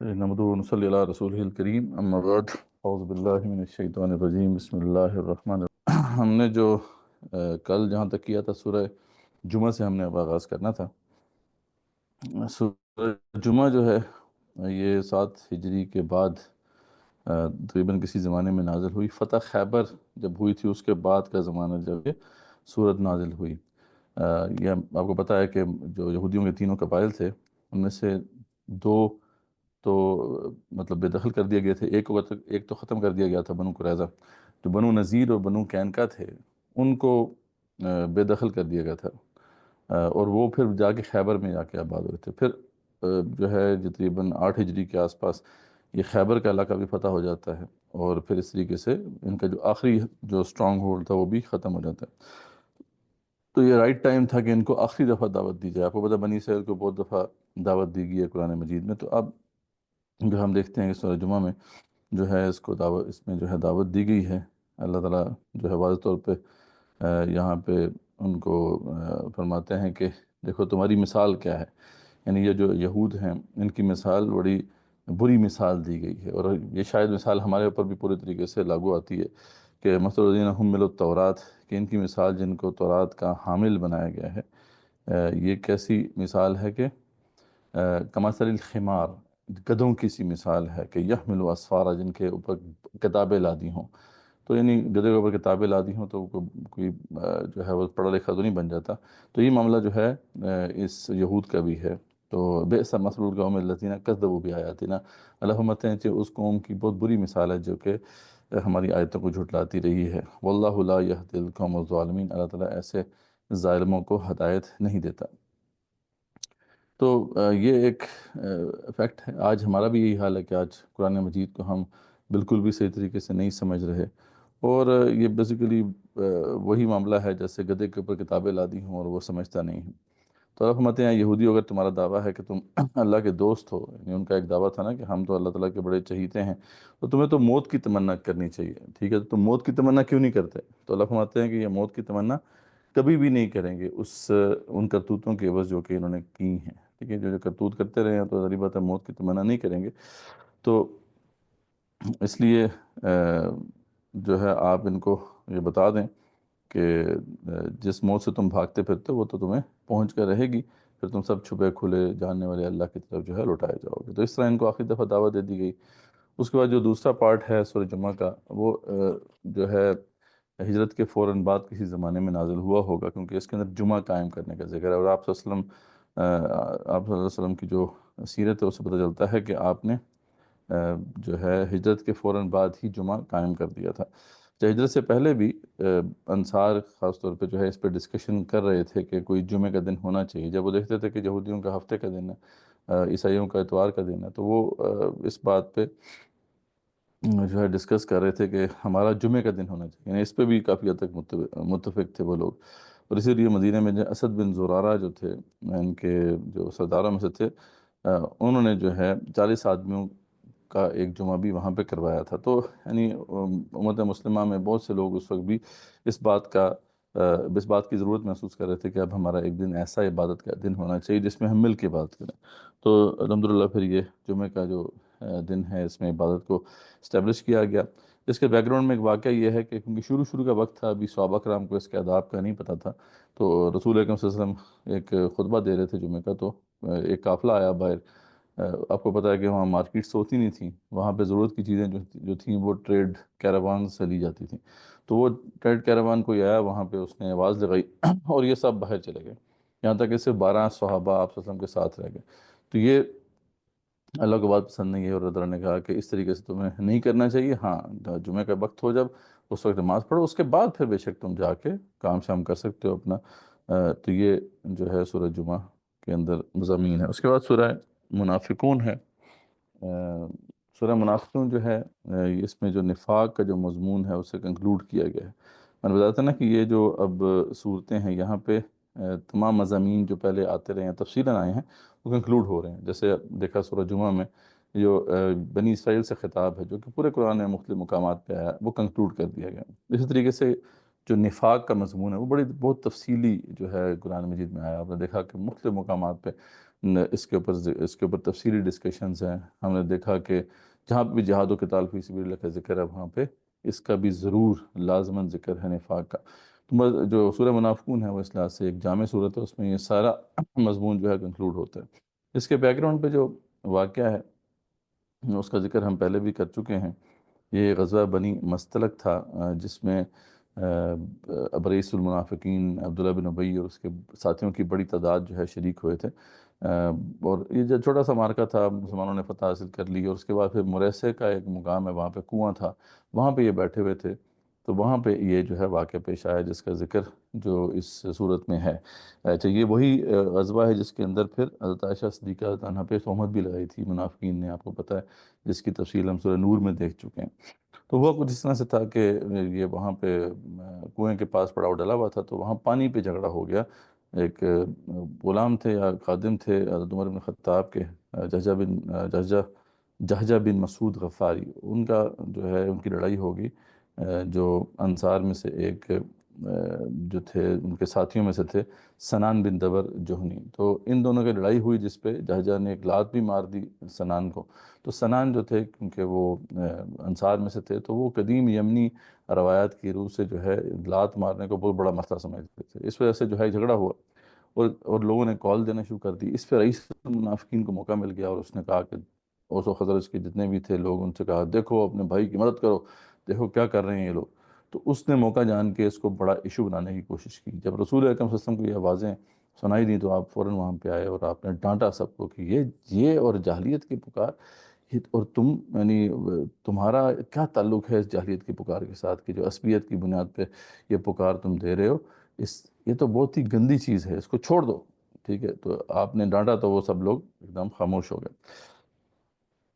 نحمدہ و نصلی علی رسولہ الکریم اما بعد اعوذ باللہ من الشیطان الرجیم بسم اللہ الرحمن الرحیم۔ ہم نے جو کل جہاں تک کیا تھا سورہ جمعہ سے ہم نے اب آغاز کرنا تھا۔ سورہ جمعہ جو ہے یہ 7 ہجری کے بعد تقریباً کسی زمانے میں نازل ہوئی۔ فتح خیبر جب ہوئی تھی اس کے بعد کا زمانہ جب یہ سورت نازل ہوئی۔ یہ آپ کو پتہ ہے کہ جو یہودیوں کے تینوں قبائل تھے ان میں سے 2 تو مطلب بے دخل کر دیے گئے تھے، ایک تو ختم کر دیا گیا تھا، بنو قریظہ۔ جو بنو نذیر اور بنو قینقاع تھے ان کو بے دخل کر دیا گیا تھا، اور وہ پھر جا کے خیبر میں جا کے آباد ہوئے تھے۔ پھر جو ہے تقریباً 8 ہجری کے آس پاس یہ خیبر کا علاقہ بھی فتح ہو جاتا ہے، اور پھر اس طریقے سے ان کا جو آخری جو اسٹرانگ ہولڈ تھا وہ بھی ختم ہو جاتا ہے۔ تو یہ رائٹ ٹائم تھا کہ ان کو آخری دفعہ دعوت دی جائے۔ آپ کو پتہ بنی اسرائیل کو بہت دفعہ دعوت دی گئی ہے قرآن مجید میں، تو اب جو ہم دیکھتے ہیں کہ سورہ جمعہ میں جو ہے اس میں جو ہے دعوت دی گئی ہے۔ اللہ تعالیٰ جو ہے واضح طور پہ یہاں پہ ان کو فرماتے ہیں کہ دیکھو تمہاری مثال کیا ہے، یعنی یہ جو یہود ہیں ان کی مثال بڑی بری مثال دی گئی ہے، اور یہ شاید مثال ہمارے اوپر بھی پورے طریقے سے لاگو آتی ہے کہ مثل الذین حملوا التوراۃ، کہ ان کی مثال جن کو تورات کا حامل بنایا گیا ہے، یہ کیسی مثال ہے کہ کمثل الخمار، گدھوں کی سی مثال ہے کہ یحمل اسفارا، جن کے اوپر کتابیں لادی ہوں۔ تو یعنی گدھے کے اوپر کتابیں لادی ہوں تو کوئی جو ہے وہ پڑھا لکھا تو نہیں بن جاتا۔ تو یہ معاملہ جو ہے اس یہود کا بھی ہے۔ تو بئس مثل القوم الذین کذبوا بآیاتنا، اللہ فرماتے ہیں کہ اس قوم کی بہت بری مثال ہے جو کہ ہماری آیتوں کو جھٹلاتی رہی ہے۔ واللہ لا یہدی القوم الظالمین، اللہ تعالیٰ ایسے ظالموں کو ہدایت نہیں دیتا۔ تو یہ ایک فیکٹ ہے۔ آج ہمارا بھی یہی حال ہے کہ آج قرآن مجید کو ہم بالکل بھی صحیح طریقے سے نہیں سمجھ رہے، اور یہ بیسیکلی وہی معاملہ ہے جیسے گدھے کے اوپر کتابیں لادی ہوں اور وہ سمجھتا نہیں ہے۔ تو اللہ فرماتے ہیں یہودی اگر تمہارا دعویٰ ہے کہ تم اللہ کے دوست ہو، یعنی ان کا ایک دعویٰ تھا نا کہ ہم تو اللہ تعالیٰ کے بڑے چہیتے ہیں، تو تمہیں تو موت کی تمنا کرنی چاہیے، ٹھیک ہے؟ تو تم موت کی تمنا کیوں نہیں کرتے؟ تو اللہ فرماتے ہیں کہ یہ موت کی تمنا کبھی بھی نہیں کریں گے ان کرتوتوں کے عوض جو کہ انہوں نے کی ہیں، ٹھیک ہے؟ جو کرتوت کرتے رہے ہیں تو ظاہر بات ہے موت کی تمنا نہیں کریں گے۔ تو اس لیے جو ہے آپ ان کو یہ بتا دیں کہ جس موت سے تم بھاگتے پھرتے وہ تو تمہیں پہنچ کر رہے گی، پھر تم سب چھپے کھلے جاننے والے اللہ کی طرف جو ہے لوٹائے جاؤ گے۔ تو اس طرح ان کو آخری دفعہ دعوت دے دی گئی۔ اس کے بعد جو دوسرا پارٹ ہے سورہ جمعہ کا، وہ جو ہے ہجرت کے فوراً بعد کسی زمانے میں نازل ہوا ہوگا، کیونکہ اس کے اندر جمعہ قائم کرنے کا ذکر ہے، اور آپ صلی اللہ علیہ وسلم کی جو سیرت ہے اس سے پتہ چلتا ہے کہ آپ نے جو ہے ہجرت کے فوراً بعد ہی جمعہ قائم کر دیا تھا۔ ہجرت سے پہلے بھی انصار خاص طور پہ جو ہے اس پہ ڈسکشن کر رہے تھے کہ کوئی جمعہ کا دن ہونا چاہیے۔ جب وہ دیکھتے تھے کہ یہودیوں کا ہفتے کا دن ہے، عیسائیوں کا اتوار کا دن ہے، تو وہ اس بات پہ جو ہے ڈسکس کر رہے تھے کہ ہمارا جمعے کا دن ہونا چاہیے، یعنی اس پہ بھی کافی حد تک متفق تھے وہ لوگ۔ اور اسی لیے مدینہ میں جو اسد بن زرارہ جو تھے، ان کے جو سرداروں میں سے تھے، انہوں نے جو ہے 40 آدمیوں کا ایک جمعہ بھی وہاں پہ کروایا تھا۔ تو یعنی امت مسلمہ میں بہت سے لوگ اس وقت بھی اس بات کی ضرورت محسوس کر رہے تھے کہ اب ہمارا ایک دن ایسا عبادت کا دن ہونا چاہیے جس میں ہم مل کے عبادت کریں۔ تو الحمدللہ پھر یہ جمعہ کا جو دن ہے اس میں عبادت کو اسٹیبلش کیا گیا۔ اس کے بیک گراؤنڈ میں ایک واقعہ یہ ہے کہ کیونکہ شروع کا وقت تھا، ابھی صحابہ کرام کو اس کے آداب کا نہیں پتہ تھا، تو رسول اکرم صلی اللہ علیہ وسلم ایک خطبہ دے رہے تھے جمعہ کا، تو ایک قافلہ آیا باہر۔ آپ کو پتہ ہے کہ وہاں مارکیٹس ہوتی نہیں تھیں، وہاں پہ ضرورت کی چیزیں جو تھیں وہ ٹریڈ کیراوان سے لی جاتی تھیں۔ تو وہ ٹریڈ کیراوان کوئی آیا وہاں پہ، اس نے آواز لگائی اور یہ سب باہر چلے گئے، یہاں تک کہ صرف 12 صحابہ آپ صلی اللہ علیہ وسلم کے ساتھ رہ گئے۔ تو یہ اللہ کو بات پسند نہیں ہے، اور اللہ تعالیٰ نے کہا کہ اس طریقے سے تمہیں نہیں کرنا چاہیے۔ ہاں جمعہ کا وقت ہو جب اس وقت نماز پڑھو، اس کے بعد پھر بے شک تم جا کے کام شام کر سکتے ہو اپنا۔ تو یہ جو ہے سورہ جمعہ کے اندر مضامین ہے۔ اس کے بعد سورہ منافقون ہے۔ سورہ منافقون جو ہے اس میں جو نفاق کا جو مضمون ہے اسے کنکلوڈ کیا گیا ہے۔ میں نے بتایا تھا نا کہ یہ جو اب صورتیں ہیں یہاں پہ تمام مضامین جو پہلے آتے رہے ہیں تفصیلاً آئے ہیں وہ کنکلوڈ ہو رہے ہیں۔ جیسے دیکھا سورہ جمعہ میں جو بنی اسرائیل سے خطاب ہے جو کہ پورے قرآن میں مختلف مقامات پہ آیا، وہ کنکلوڈ کر دیا گیا۔ اسی طریقے سے جو نفاق کا مضمون ہے وہ بہت تفصیلی جو ہے قرآن مجید میں آیا۔ آپ نے دیکھا کہ مختلف مقامات پہ اس کے اوپر تفصیلی ڈسکشنز ہیں. ہم نے دیکھا کہ جہاں پہ بھی جہاد و قتال فی سبیل اللہ کا ذکر ہے وہاں پہ اس کا بھی ضرور لازماً ذکر ہے نفاق کا. تو جو سورہ منافقون ہے وہ اس لحاظ سے ایک جامع صورت ہے، اس میں یہ سارا مضمون جو ہے کنکلوڈ ہوتا ہے. اس کے بیک گراؤنڈ پہ جو واقعہ ہے اس کا ذکر ہم پہلے بھی کر چکے ہیں. یہ غزوہ بنی مستلق تھا جس میں اب رئیس المنافقین عبداللہ بن ابی اور اس کے ساتھیوں کی بڑی تعداد جو ہے شریک ہوئے تھے. اور یہ جو چھوٹا سا مارکہ تھا، مسلمانوں نے فتح حاصل کر لی، اور اس کے بعد پھر مریسے کا ایک مقام ہے، وہاں پہ کنواں تھا، وہاں پہ یہ بیٹھے ہوئے تھے. تو وہاں پہ یہ جو ہے واقعہ پیش آیا جس کا ذکر جو اس صورت میں ہے. اچھا، یہ وہی غزوہ ہے جس کے اندر پھر حضرت عائشہ صدیقہ عنہا پہ تہمت بھی لگائی تھی منافقین نے، آپ کو پتہ ہے، جس کی تفصیل ہم سورہ نور میں دیکھ چکے ہیں. تو وہ کچھ اس طرح سے تھا کہ یہ وہاں پہ کنویں کے پاس پڑاؤ ڈلا ہوا تھا، تو وہاں پانی پہ جھگڑا ہو گیا. ایک غلام تھے یا خادم تھے حضرت عمر بن خطاب کے، جہجہ بن مسعود غفاری، ان کا جو ہے ان کی لڑائی ہوگی. جو انصار میں سے ایک جو تھے ان کے ساتھیوں میں سے تھے سنان بن دبر جوہنی. تو ان دونوں کی لڑائی ہوئی جس پہ جہجہ نے ایک لات بھی مار دی سنان کو. تو سنان جو تھے کیونکہ وہ انصار میں سے تھے تو وہ قدیم یمنی روایات کی روح سے جو ہے لات مارنے کو بہت بڑا مسئلہ سمجھتے تھے. اس وجہ سے جو ہے جھگڑا ہوا اور لوگوں نے کال دینا شروع کر دی. اس پہ رئیس المنافقین کو موقع مل گیا اور اس نے کہا کہ اوس و خزرج کے جتنے بھی تھے لوگ، ان سے کہا دیکھو اپنے بھائی کی مدد کرو، دیکھو کیا کر رہے ہیں یہ لوگ. تو اس نے موقع جان کے اس کو بڑا ایشو بنانے کی کوشش کی. جب رسول اکرم صلی اللہ علیہ وسلم کو یہ آوازیں سنائی دی تو آپ فوراً وہاں پہ آئے اور آپ نے ڈانٹا سب کو کہ یہ اور جاہلیت کی پکار، اور تم یعنی تمہارا کیا تعلق ہے اس جاہلیت کی پکار کے ساتھ کہ جو عصبیت کی بنیاد پہ یہ پکار تم دے رہے ہو، یہ تو بہت ہی گندی چیز ہے، اس کو چھوڑ دو. ٹھیک ہے، تو آپ نے ڈانٹا تو وہ سب لوگ ایک دم خاموش ہو گئے.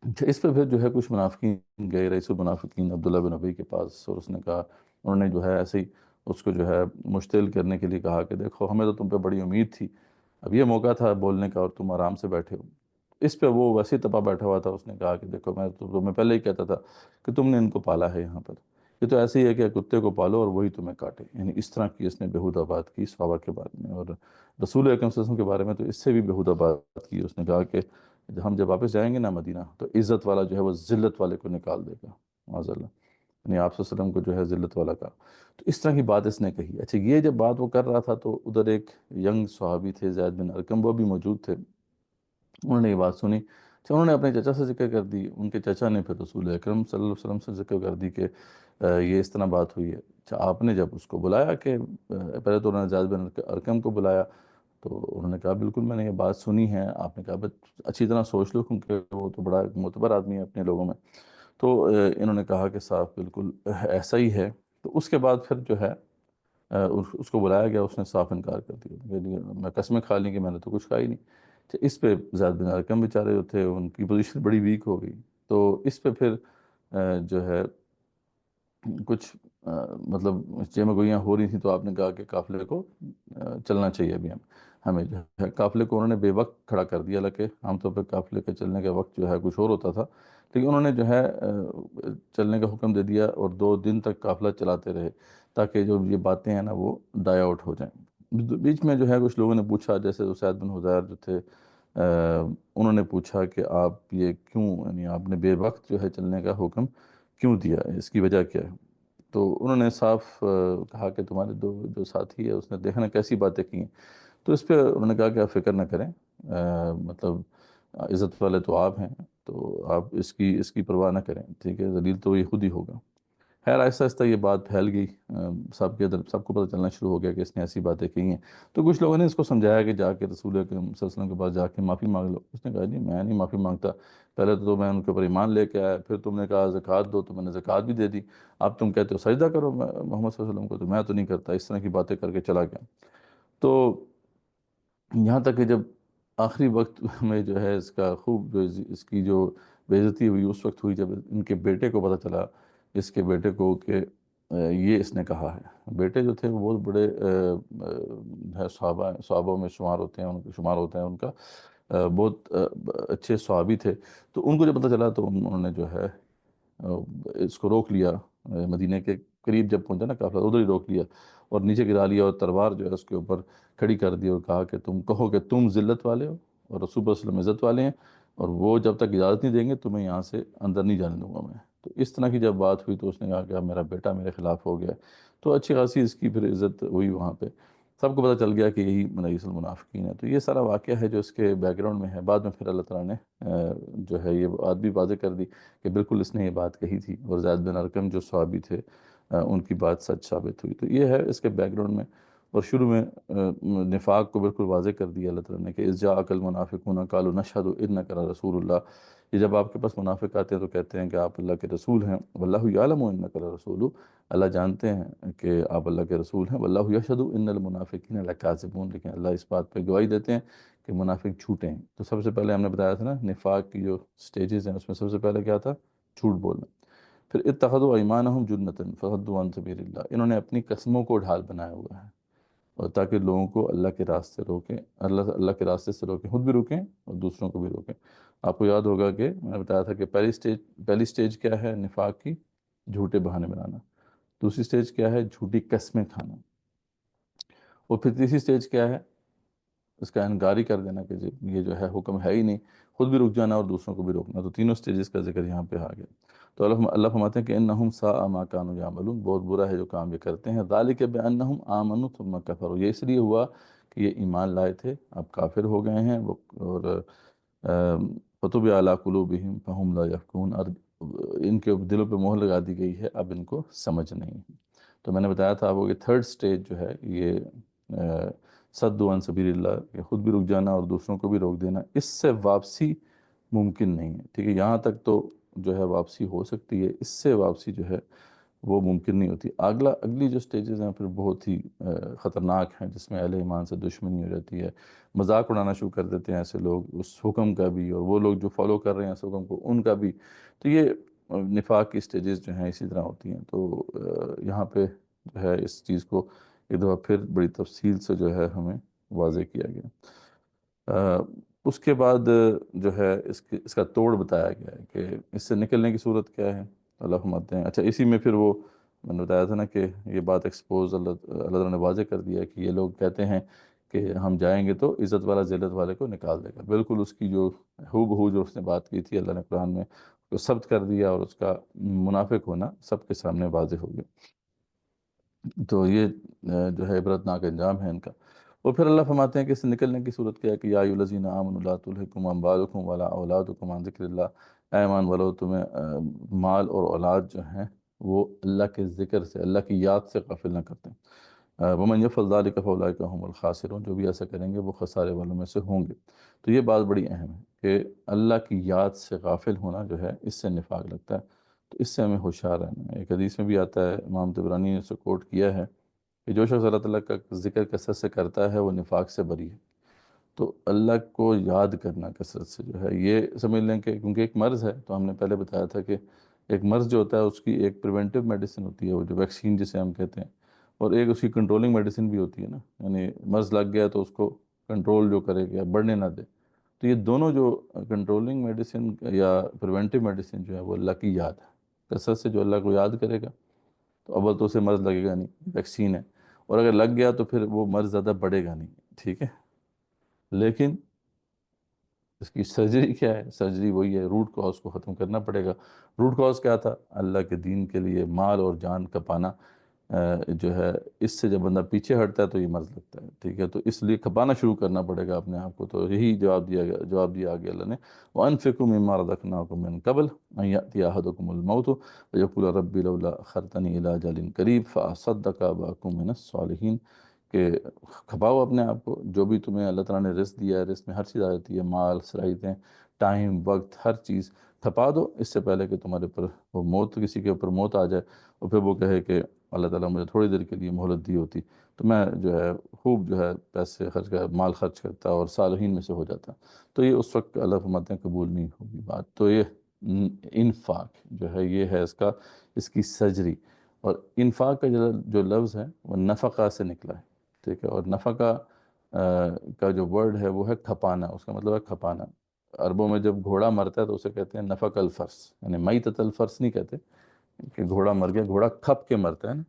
اچھا، اس پہ پھر جو ہے کچھ منافقین گئے رئیس المنافقین عبداللہ بن ابی کے پاس، اور اس نے کہا، انہوں نے جو ہے ایسے ہی اس کو جو ہے مشتعل کرنے کے لیے کہا کہ دیکھو ہمیں تو تم پہ بڑی امید تھی، اب یہ موقع تھا بولنے کا اور تم آرام سے بیٹھے ہو. اس پہ وہ ویسے ہی تپا بیٹھا ہوا تھا. اس نے کہا کہ دیکھو میں تو تمہیں پہلے ہی کہتا تھا کہ تم نے ان کو پالا ہے یہاں پر، یہ تو ایسے ہی ہے کہ کتے کو پالو اور وہی تمہیں کاٹے. یعنی اس طرح کی اس نے بےہودہ بات کی صحابہ کے بارے میں، اور رسول اکرم صلی اللہ علیہ وسلم کے بارے میں تو اس سے بھی بےہودہ بات کی. اس نے کہا کہ ہم جب واپس جائیں گے نا مدینہ تو عزت والا جو ہے وہ ذلت والے کو نکال دے گا، معاذ اللہ. یعنی آپ صلی اللہ علیہ وسلم کو جو ہے ذلت والا کا. تو اس طرح کی بات اس نے کہی. اچھا، یہ جب بات وہ کر رہا تھا تو ادھر ایک ینگ صحابی تھے زید بن ارقم، وہ بھی موجود تھے. انہوں نے یہ بات سنی. اچھا، انہوں نے اپنے چچا سے ذکر کر دی. ان کے چچا نے پھر رسول اکرم صلی اللہ علیہ وسلم سے ذکر کر دی کہ یہ اس طرح بات ہوئی ہے. اچھا، آپ نے جب اس کو بلایا کہ پہلے تو انہوں نے زید بن ارقم کو بلایا تو انہوں نے کہا بالکل میں نے یہ بات سنی ہے. آپ نے کہا بس اچھی طرح سوچ لو کیونکہ وہ تو بڑا ایک معتبر آدمی ہے اپنے لوگوں میں. تو انہوں نے کہا کہ صاحب بالکل ایسا ہی ہے. تو اس کے بعد پھر جو ہے اس کو بلایا گیا. اس نے صاف انکار کر دیا، میں قسمیں کھا لی کہ میں نے تو کچھ کھا ہی نہیں. اس پہ زید بن ارقم بیچارے جو تھے ان کی پوزیشن بڑی ویک ہو گئی. تو اس پہ پھر جو ہے کچھ مطلب جمع گوئیاں ہو رہی تھیں. تو آپ نے کہا کہ قافلے کو چلنا چاہیے ابھی ہمیں جو ہے. قافلے کو انہوں نے بے وقت کھڑا کر دیا، حالانکہ عام طور پہ قافلے کے چلنے کا وقت جو ہے کچھ اور ہوتا تھا، لیکن انہوں نے جو ہے چلنے کا حکم دے دیا اور 2 دن تک قافلہ چلاتے رہے تاکہ جو یہ باتیں ہیں نا وہ ڈائی آؤٹ ہو جائیں. بیچ میں جو ہے کچھ لوگوں نے پوچھا، جیسے اسید بن حضیر جو تھے انہوں نے پوچھا کہ آپ یہ کیوں، یعنی آپ نے بے وقت جو ہے چلنے کا حکم کیوں دیا ہے، اس کی وجہ کیا ہے. تو انہوں نے صاف کہا کہ تمہارے جو ساتھی ہے اس نے دیکھنا کیسی باتیں کی ہیں. تو اس پہ انہوں نے کہا کہ آپ فکر نہ کریں، مطلب عزت والے تو آپ ہیں، تو آپ اس کی پرواہ نہ کریں. ٹھیک ہے، ذلیل تو یہ خود ہی ہوگا. خیر آہستہ آہستہ یہ بات پھیل گئی، سب کو پتہ چلنا شروع ہو گیا کہ اس نے ایسی باتیں کی ہیں. تو کچھ لوگوں نے اس کو سمجھایا کہ جا کے رسول اکرم صلی اللہ علیہ وسلم کے پاس جا کے معافی مانگ لو. اس نے کہا جی میں نہیں معافی مانگتا، پہلے تو میں ان کے اوپر ایمان لے کے آیا، پھر تم نے کہا زکوٰۃ دو تو میں نے زکوٰۃ بھی دے دی، اب تم کہتے ہو سجدہ کرو محمد صلی اللہ علیہ وسلم کو، تو میں تو نہیں کرتا. اس طرح کی باتیں کر کے چلا گیا. تو یہاں تک کہ جب آخری وقت میں جو ہے اس کا خوب اس کی جو بے عزتی ہوئی اس وقت ہوئی جب ان کے بیٹے کو پتہ چلا، اس کے بیٹے کو، کہ یہ اس نے کہا ہے. بیٹے جو تھے وہ بہت بڑے ہے صحابوں میں شمار ہوتے ہیں ان کا بہت اچھے صحابی تھے. تو ان کو جب پتہ چلا تو انہوں نے جو ہے اس کو روک لیا. مدینہ کے قریب جب پہنچا نا قافلہ ادھر ہی روک لیا اور نیچے گرا لیا اور تلوار جو ہے اس کے اوپر کھڑی کر دی اور کہا کہ تم کہو کہ تم ذلت والے ہو، اور رسول صلی اللہ علیہ وسلم عزت والے ہیں، اور وہ جب تک اجازت نہیں دیں گے تمہیں یہاں سے اندر نہیں جانے دوں گا میں۔ تو اس طرح کی جب بات ہوئی تو اس نے کہا کہ اب میرا بیٹا میرے خلاف ہو گیا، تو اچھی خاصی اس کی پھر عزت ہوئی وہاں پہ، سب کو پتہ چل گیا کہ یہی رئیس المنافقین ہے۔ تو یہ سارا واقعہ ہے جو اس کے بیک گراؤنڈ میں ہے۔ بعد میں پھر اللہ تعالیٰ نے جو ہے یہ بات بھی واضح کر دی کہ بالکل اس نے یہ بات کہی تھی، اور زید بن ارقم جو صحابی تھے ان کی بات سچ ثابت ہوئی۔ تو یہ ہے اس کے بیک گراؤنڈ میں، اور شروع میں نفاق کو بالکل واضح کر دیا اللہ تعالیٰ نے کہ اذ جاءک المنافقون قالوا نشہد انک لرسول اللہ، یہ جب آپ کے پاس منافق آتے ہیں تو کہتے ہیں کہ آپ اللہ کے رسول ہیں، واللہ یعلم انک لرسول، اللہ جانتے ہیں کہ آپ اللہ کے رسول ہیں، واللہ یشہد ان المنافقین لکاذبون، لیکن اللہ اس بات پہ گواہی دیتے ہیں کہ منافق جھوٹے ہیں۔ تو سب سے پہلے ہم نے بتایا تھا نا نفاق کی جو سٹیجز ہیں، اس میں سب سے پہلے کیا تھا؟ جھوٹ بولنا۔ پھر اتخذوا ایمانہم جنۃ فصدوا عن سبیل اللہ، انہوں نے اپنی قسموں کو ڈھال بنایا ہوا ہے، اور تاکہ لوگوں کو اللہ کے راستے روکیں، اللہ کے راستے سے روکیں، خود بھی روکیں اور دوسروں کو بھی روکیں۔ آپ کو یاد ہوگا کہ میں نے بتایا تھا کہ پہلی سٹیج کیا ہے نفاق کی؟ جھوٹے بہانے بنانا۔ دوسری سٹیج کیا ہے؟ جھوٹی قسمیں کھانا۔ اور پھر تیسری سٹیج کیا ہے؟ اس کا انکاری کر دینا کہ یہ جو ہے حکم ہے ہی نہیں، خود بھی رک جانا اور دوسروں کو بھی روکنا۔ تو تینوں سٹیجز کا ذکر یہاں پہ آ گیا۔ تو اللہ فرماتے ہیں کہ انہم ساء ما کانوا یعملون، بہت برا ہے جو کام یہ کرتے ہیں۔ ذالک بانہم آمنوا ثم کفروا، یہ اس لیے ہوا کہ یہ ایمان لائے تھے اب کافر ہو گئے ہیں، اور فطبع علی قلوبہم فہم لا یفقہون، اور ان کے دلوں پہ مہر لگا دی گئی ہے، اب ان کو سمجھ نہیں ہے۔ تو میں نے بتایا تھا آپ کو کہ تھرڈ سٹیج جو ہے یہ صد عن سبیل اللہ، کہ خود بھی رک جانا اور دوسروں کو بھی روک دینا، اس سے واپسی ممکن نہیں ہے، ٹھیک ہے؟ یہاں تک تو جو ہے واپسی ہو سکتی ہے، اس سے واپسی جو ہے وہ ممکن نہیں ہوتی۔ اگلی جو سٹیجز ہیں پھر بہت ہی خطرناک ہیں، جس میں اہل ایمان سے دشمنی ہو جاتی ہے، مذاق اڑانا شروع کر دیتے ہیں ایسے لوگ اس حکم کا بھی، اور وہ لوگ جو فالو کر رہے ہیں اس حکم کو ان کا بھی۔ تو یہ نفاق کی سٹیجز جو ہیں اسی طرح ہوتی ہیں۔ تو یہاں پہ جو ہے اس چیز کو ایک دفعہ پھر بڑی تفصیل سے جو ہے ہمیں واضح کیا گیا۔ اس کے بعد جو ہے اس کا توڑ بتایا گیا ہے کہ اس سے نکلنے کی صورت کیا ہے۔ اللہ فرماتے ہیں، اچھا اسی میں پھر وہ میں نے بتایا تھا نا کہ یہ بات ایکسپوز اللہ تعالیٰ نے واضح کر دیا کہ یہ لوگ کہتے ہیں کہ ہم جائیں گے تو عزت والا ذلت والے کو نکال دے گا، بالکل اس کی جو ہو بہو جو اس نے بات کی تھی اللہ نے قرآن میں اس کو ثبت کر دیا، اور اس کا منافق ہونا سب کے سامنے واضح ہو گیا۔ تو یہ جو ہے عبرتناک انجام ہے ان کا۔ اور پھر اللہ فرماتے ہیں کہ اس سے نکلنے کی صورت کیا ہے کہ یا ایھا الذین آمنوا لا تلھکم اموالکم ولا اولادکم عن ذکر اللہ، اے ایمان والو تمہیں مال اور اولاد جو ہیں وہ اللہ کے ذکر سے، اللہ کی یاد سے غافل نہ کرتے ہیں۔ ومن یفعل ذلک فاولئک هم الخاسرون، جو بھی ایسا کریں گے وہ خسارے والوں میں سے ہوں گے۔ تو یہ بات بڑی اہم ہے کہ اللہ کی یاد سے غافل ہونا جو ہے اس سے نفاق لگتا ہے، تو اس سے ہمیں ہوشیار رہنا ہے۔ ایک حدیث میں بھی آتا ہے، امام طبرانی نے اسے کوٹ کیا ہے کہ جو شخص اللہ تعالیٰ کا ذکر کثرت سے کرتا ہے وہ نفاق سے بری ہے۔ تو اللہ کو یاد کرنا کثرت سے جو ہے یہ سمجھ لیں کہ کیونکہ ایک مرض ہے، تو ہم نے پہلے بتایا تھا کہ ایک مرض جو ہوتا ہے اس کی ایک پریونٹیو میڈیسن ہوتی ہے، وہ جو ویکسین جسے ہم کہتے ہیں، اور ایک اس کی کنٹرولنگ میڈیسن بھی ہوتی ہے نا، یعنی مرض لگ گیا تو اس کو کنٹرول جو کرے گا، بڑھنے نہ دے۔ تو یہ دونوں جو کنٹرولنگ میڈیسن یا پریونٹیو میڈیسن جو ہے وہ اللہ کی یاد ہے، کثرت سے جو اللہ کو یاد کرے گا تو اول تو اسے مرض لگے گا نہیں، ویکسین ہے، اور اگر لگ گیا تو پھر وہ مرض زیادہ بڑھے گا نہیں، ٹھیک ہے؟ لیکن اس کی سرجری کیا ہے؟ سرجری وہی ہے، روٹ کاز کو ختم کرنا پڑے گا۔ روٹ کاز کیا تھا؟ اللہ کے دین کے لیے مال اور جان کھپانا، جو ہے اس سے جب بندہ پیچھے ہٹتا ہے تو یہ مرض لگتا ہے، ٹھیک ہے؟ تو اس لیے کھپانا شروع کرنا پڑے گا اپنے آپ کو۔ تو یہی جواب دیا آگے اللہ نے، وَأَنفِقُوا مِمَّا رَزَقْنَاكُم مِّن قَبْلِ أَن يَأْتِيَ أَحَدَكُمُ الْمَوْتُ فَيَقُولَ رَبِّ لَوْلَا أَخَّرْتَنِي إِلَىٰ أَجَلٍ قَرِيبٍ فَأَصَدَّقَ وَأَكُن مِّنَ الصَّالِحِينَ، کہ کھپاؤ اپنے آپ کو، جو بھی تمہیں اللہ تعالیٰ نے رزق دیا ہے، رزق میں ہر چیز آ جاتی ہے، مال، صلاحیتیں، ٹائم، وقت، ہر چیز کھپا دو اس سے پہلے کہ تمہارے اوپر وہ موت، کسی کے اوپر موت آ جائے، اور پھر وہ کہے کہ اللہ تعالیٰ مجھے تھوڑی دیر کے لیے مہلت دی ہوتی تو میں جو ہے خوب جو ہے پیسے خرچ کر مال خرچ کرتا اور صالحین میں سے ہو جاتا۔ تو یہ اس وقت اللہ فرماتے ہیں قبول نہیں ہوگی بات۔ تو یہ انفاق جو ہے یہ ہے اس کی سرجری، اور انفاق کا جو لفظ ہے وہ نفقہ سے نکلا ہے، ٹھیک ہے؟ اور نفقہ کا جو ورڈ ہے وہ ہے کھپانا، اس کا مطلب ہے کھپانا۔ عربوں میں جب گھوڑا مرتا ہے تو اسے کہتے ہیں نفق الفرس، یعنی میتۃ الفرس نہیں کہتے کہ گھوڑا مر گیا، گھوڑا کھپ کے مرتا ہے نا۔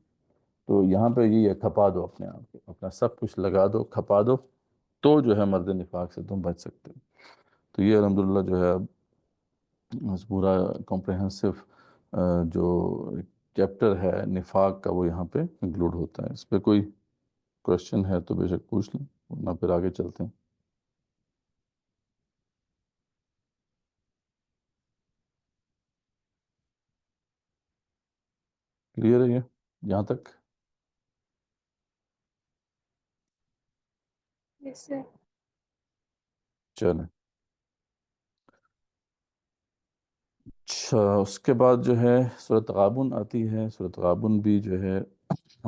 تو یہاں پہ یہ ہے کھپا دو اپنے آپ کو، اپنا سب کچھ لگا دو، کھپا دو، تو جو ہے مرد نفاق سے تم بچ سکتے ہو۔ تو یہ الحمدللہ جو ہے اب اس پورا کمپریہنسو جو چیپٹر ہے نفاق کا وہ یہاں پہ انکلوڈ ہوتا ہے۔ اس پہ کوئی کوشچن ہے تو بے شک پوچھ لیں، ورنہ پھر آگے چلتے ہیں۔ کلیئر ہے یہ یہاں تک؟ Yes, sir. چلیں، اچھا اس کے بعد جو ہے سورۃ تغابن آتی ہے۔ سورۃ تغابن بھی جو ہے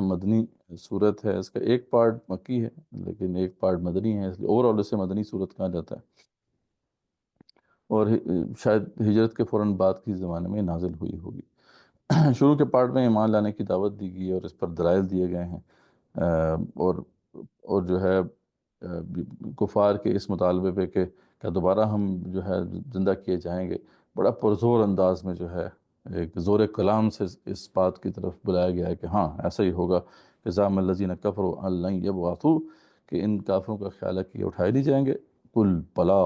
مدنی صورت ہے، اس کا ایک پارٹ مکی ہے لیکن ایک پارٹ مدنی ہے، اس لیے اوور آل اسے مدنی صورت کہا جاتا ہے، اور شاید ہجرت کے فوراً بعد کی زمانے میں نازل ہوئی ہوگی۔ شروع کے پارٹ میں ایمان لانے کی دعوت دی گئی اور اس پر دلائل دیے گئے ہیں، اور جو ہے کفار کے اس مطالبے پہ کہ کیا دوبارہ ہم جو ہے زندہ کیے جائیں گے، بڑا پرزور انداز میں جو ہے ایک زور کلام سے اس بات کی طرف بلایا گیا ہے کہ ہاں ایسا ہی ہوگا کہ زعم الذین کفروا ان لن یبعثوا، کہ ان کافروں کا خیال ہے کہ یہ اٹھائے نہیں جائیں گے۔ قل بلا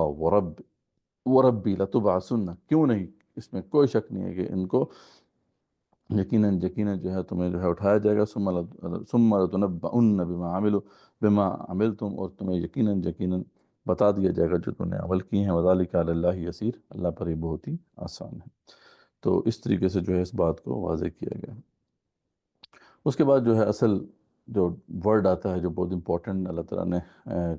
وربی لتبعثن، کیوں نہیں، اس میں کوئی شک نہیں ہے کہ ان کو یقیناً جو ہے تمہیں جو ہے اٹھایا جائے گا، ثم لتنبؤن بما عملتم، اور تمہیں یقیناً بتا دیا جائے گا جو تم نے عمل کی ہیں، وذالک علی اللہ یسیر، اللہ پر یہ بہت ہی آسان ہے۔ تو اس طریقے سے جو ہے اس بات کو واضح کیا گیا۔ اس کے بعد جو ہے اصل جو ورڈ آتا ہے جو بہت امپورٹنٹ اللہ تعالیٰ نے